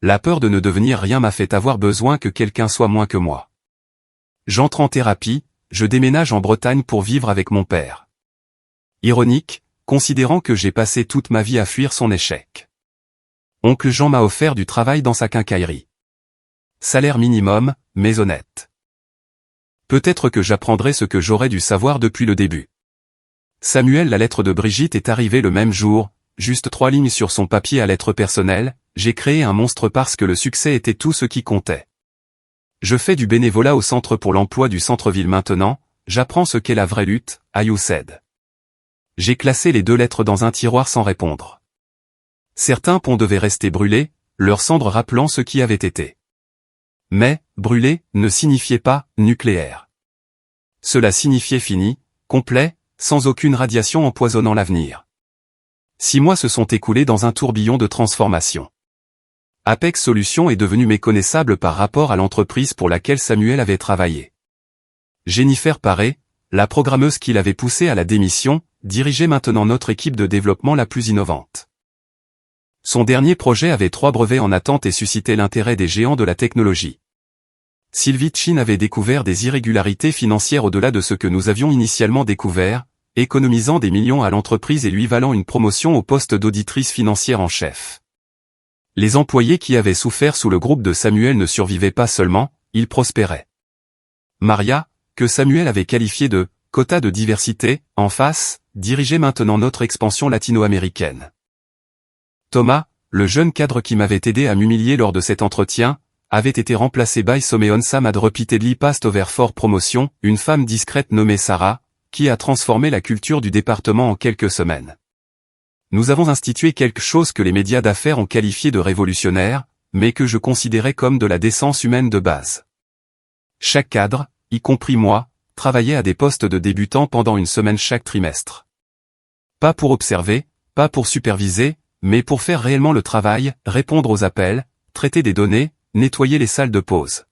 La peur de ne devenir rien m'a fait avoir besoin que quelqu'un soit moins que moi. J'entre en thérapie, je déménage en Bretagne pour vivre avec mon père. Ironique, considérant que j'ai passé toute ma vie à fuir son échec. Oncle Jean m'a offert du travail dans sa quincaillerie. Salaire minimum, mais honnête. Peut-être que j'apprendrai ce que j'aurais dû savoir depuis le début. Samuel, la lettre de Brigitte est arrivée le même jour, juste 3 lignes sur son papier à lettres personnelles, j'ai créé un monstre parce que le succès était tout ce qui comptait. Je fais du bénévolat au centre pour l'emploi du centre-ville maintenant, j'apprends ce qu'est la vraie lutte, You said. J'ai classé les 2 lettres dans un tiroir sans répondre. Certains ponts devaient rester brûlés, leurs cendres rappelant ce qui avait été. Mais, brûler, ne signifiait pas, nucléaire. Cela signifiait fini, complet, sans aucune radiation empoisonnant l'avenir. 6 mois se sont écoulés dans un tourbillon de transformation. Apex Solutions est devenu méconnaissable par rapport à l'entreprise pour laquelle Samuel avait travaillé. Jennifer Paré, la programmeuse qui l'avait poussé à la démission, dirigeait maintenant notre équipe de développement la plus innovante. Son dernier projet avait 3 brevets en attente et suscitait l'intérêt des géants de la technologie. Sylvie Chin avait découvert des irrégularités financières au-delà de ce que nous avions initialement découvert, économisant des millions à l'entreprise et lui valant une promotion au poste d'auditrice financière en chef. Les employés qui avaient souffert sous le groupe de Samuel ne survivaient pas seulement, ils prospéraient. Maria, que Samuel avait qualifiée de « quota de diversité », en face, dirigeait maintenant notre expansion latino-américaine. Thomas, le jeune cadre qui m'avait aidé à m'humilier lors de cet entretien, avait été remplacé by Someon Samad repeatedly passed over for promotion, une femme discrète nommée Sarah, qui a transformé la culture du département en quelques semaines. Nous avons institué quelque chose que les médias d'affaires ont qualifié de révolutionnaire, mais que je considérais comme de la décence humaine de base. Chaque cadre, y compris moi, travaillait à des postes de débutants pendant une semaine chaque trimestre. Pas pour observer, pas pour superviser, mais pour faire réellement le travail, répondre aux appels, traiter des données, nettoyer les salles de pause.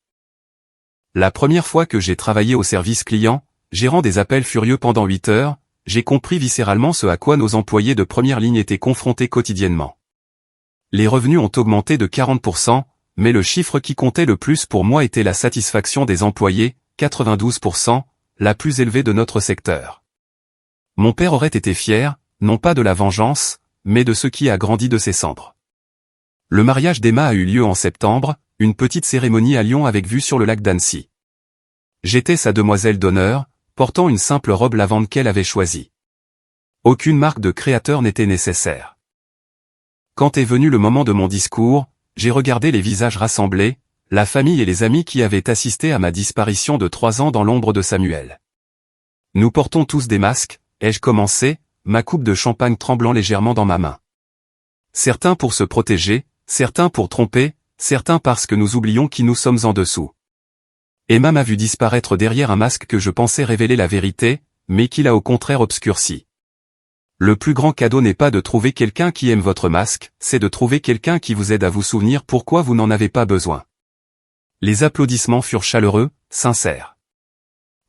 La première fois que j'ai travaillé au service client, gérant des appels furieux pendant 8 heures, j'ai compris viscéralement ce à quoi nos employés de première ligne étaient confrontés quotidiennement. Les revenus ont augmenté de 40%, mais le chiffre qui comptait le plus pour moi était la satisfaction des employés, 92%, la plus élevée de notre secteur. Mon père aurait été fier, non pas de la vengeance, mais de ce qui a grandi de ses cendres. Le mariage d'Emma a eu lieu en septembre, une petite cérémonie à Lyon avec vue sur le lac d'Annecy. J'étais sa demoiselle d'honneur, portant une simple robe lavande qu'elle avait choisie. Aucune marque de créateur n'était nécessaire. Quand est venu le moment de mon discours, j'ai regardé les visages rassemblés, la famille et les amis qui avaient assisté à ma disparition de 3 ans dans l'ombre de Samuel. Nous portons tous des masques, ai-je commencé, ma coupe de champagne tremblant légèrement dans ma main. Certains pour se protéger, certains pour tromper, certains parce que nous oublions qui nous sommes en dessous. Emma m'a vu disparaître derrière un masque que je pensais révéler la vérité, mais qui l'a au contraire obscurci. Le plus grand cadeau n'est pas de trouver quelqu'un qui aime votre masque, c'est de trouver quelqu'un qui vous aide à vous souvenir pourquoi vous n'en avez pas besoin. Les applaudissements furent chaleureux, sincères.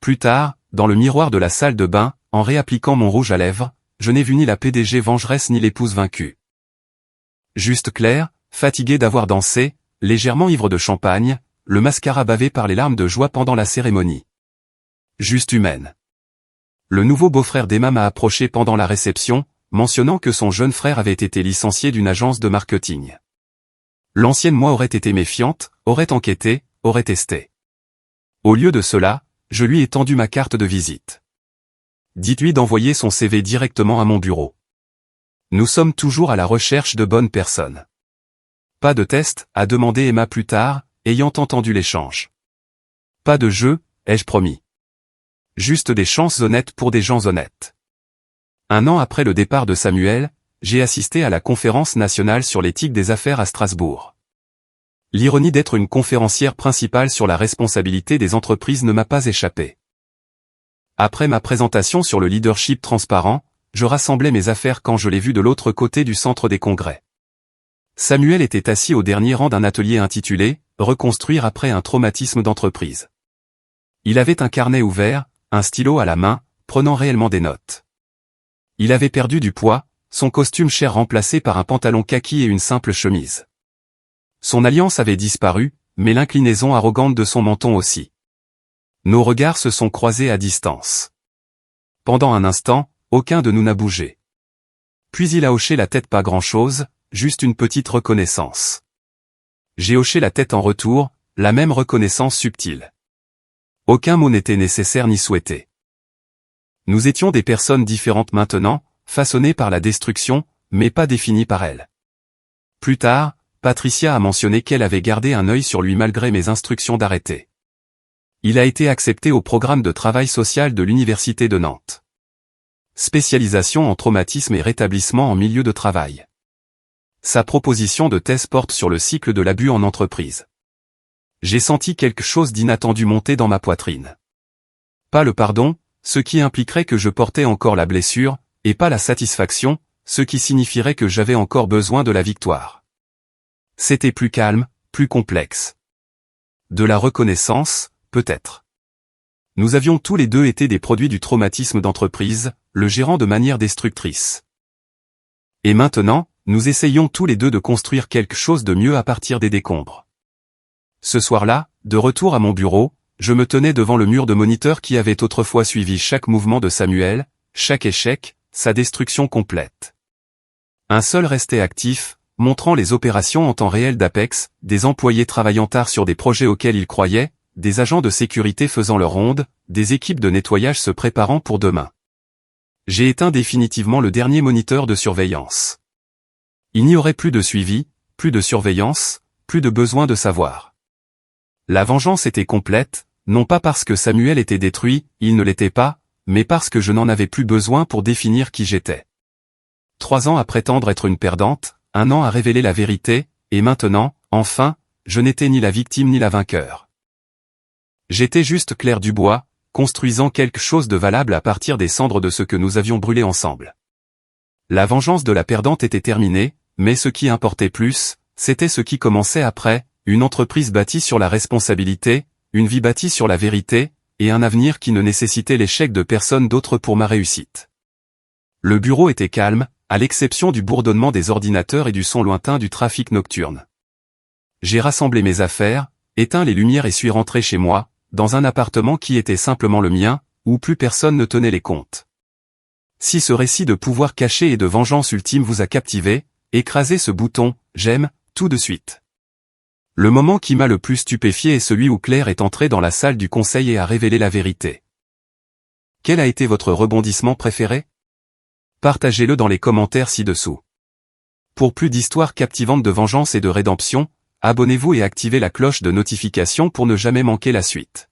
Plus tard, dans le miroir de la salle de bain, en réappliquant mon rouge à lèvres, je n'ai vu ni la PDG vengeresse ni l'épouse vaincue. Juste Claire, fatiguée d'avoir dansé, légèrement ivre de champagne, le mascara bavé par les larmes de joie pendant la cérémonie. Juste humaine. Le nouveau beau-frère d'Emma m'a approché pendant la réception, mentionnant que son jeune frère avait été licencié d'une agence de marketing. L'ancienne moi aurait été méfiante, aurait enquêté, aurait testé. Au lieu de cela, je lui ai tendu ma carte de visite. Dites-lui d'envoyer son CV directement à mon bureau. Nous sommes toujours à la recherche de bonnes personnes. Pas de test, a demandé Emma plus tard, ayant entendu l'échange. Pas de jeu, ai-je promis. Juste des chances honnêtes pour des gens honnêtes. 1 an après le départ de Samuel, j'ai assisté à la conférence nationale sur l'éthique des affaires à Strasbourg. L'ironie d'être une conférencière principale sur la responsabilité des entreprises ne m'a pas échappé. Après ma présentation sur le leadership transparent, je rassemblais mes affaires quand je l'ai vu de l'autre côté du centre des congrès. Samuel était assis au dernier rang d'un atelier intitulé « Reconstruire après un traumatisme d'entreprise ». Il avait un carnet ouvert, un stylo à la main, prenant réellement des notes. Il avait perdu du poids, son costume cher remplacé par un pantalon kaki et une simple chemise. Son alliance avait disparu, mais l'inclinaison arrogante de son menton aussi. Nos regards se sont croisés à distance. Pendant un instant, aucun de nous n'a bougé. Puis il a hoché la tête, pas grand-chose, juste une petite reconnaissance. J'ai hoché la tête en retour, la même reconnaissance subtile. Aucun mot n'était nécessaire ni souhaité. Nous étions des personnes différentes maintenant, façonnées par la destruction, mais pas définies par elle. Plus tard, Patricia a mentionné qu'elle avait gardé un œil sur lui malgré mes instructions d'arrêter. Il a été accepté au programme de travail social de l'Université de Nantes. Spécialisation en traumatisme et rétablissement en milieu de travail. Sa proposition de thèse porte sur le cycle de l'abus en entreprise. J'ai senti quelque chose d'inattendu monter dans ma poitrine. Pas le pardon, ce qui impliquerait que je portais encore la blessure, et pas la satisfaction, ce qui signifierait que j'avais encore besoin de la victoire. C'était plus calme, plus complexe. De la reconnaissance, peut-être. Nous avions tous les deux été des produits du traumatisme d'entreprise, le gérant de manière destructrice. Et maintenant, nous essayons tous les deux de construire quelque chose de mieux à partir des décombres. Ce soir-là, de retour à mon bureau, je me tenais devant le mur de moniteurs qui avait autrefois suivi chaque mouvement de Samuel, chaque échec, sa destruction complète. Un seul restait actif, montrant les opérations en temps réel d'Apex, des employés travaillant tard sur des projets auxquels ils croyaient, des agents de sécurité faisant leur ronde, des équipes de nettoyage se préparant pour demain. J'ai éteint définitivement le dernier moniteur de surveillance. Il n'y aurait plus de suivi, plus de surveillance, plus de besoin de savoir. La vengeance était complète, non pas parce que Samuel était détruit, il ne l'était pas, mais parce que je n'en avais plus besoin pour définir qui j'étais. 3 ans à prétendre être une perdante, 1 an à révéler la vérité, et maintenant, enfin, je n'étais ni la victime ni la vainqueur. J'étais juste Claire Dubois, construisant quelque chose de valable à partir des cendres de ce que nous avions brûlé ensemble. La vengeance de la perdante était terminée, mais ce qui importait plus, c'était ce qui commençait après, une entreprise bâtie sur la responsabilité, une vie bâtie sur la vérité, et un avenir qui ne nécessitait l'échec de personne d'autre pour ma réussite. Le bureau était calme, à l'exception du bourdonnement des ordinateurs et du son lointain du trafic nocturne. J'ai rassemblé mes affaires, éteint les lumières et suis rentré chez moi, dans un appartement qui était simplement le mien, où plus personne ne tenait les comptes. Si ce récit de pouvoir caché et de vengeance ultime vous a captivé, écrasez ce bouton « J'aime » tout de suite. Le moment qui m'a le plus stupéfié est celui où Claire est entrée dans la salle du conseil et a révélé la vérité. Quel a été votre rebondissement préféré? Partagez-le dans les commentaires ci-dessous. Pour plus d'histoires captivantes de vengeance et de rédemption, abonnez-vous et activez la cloche de notification pour ne jamais manquer la suite.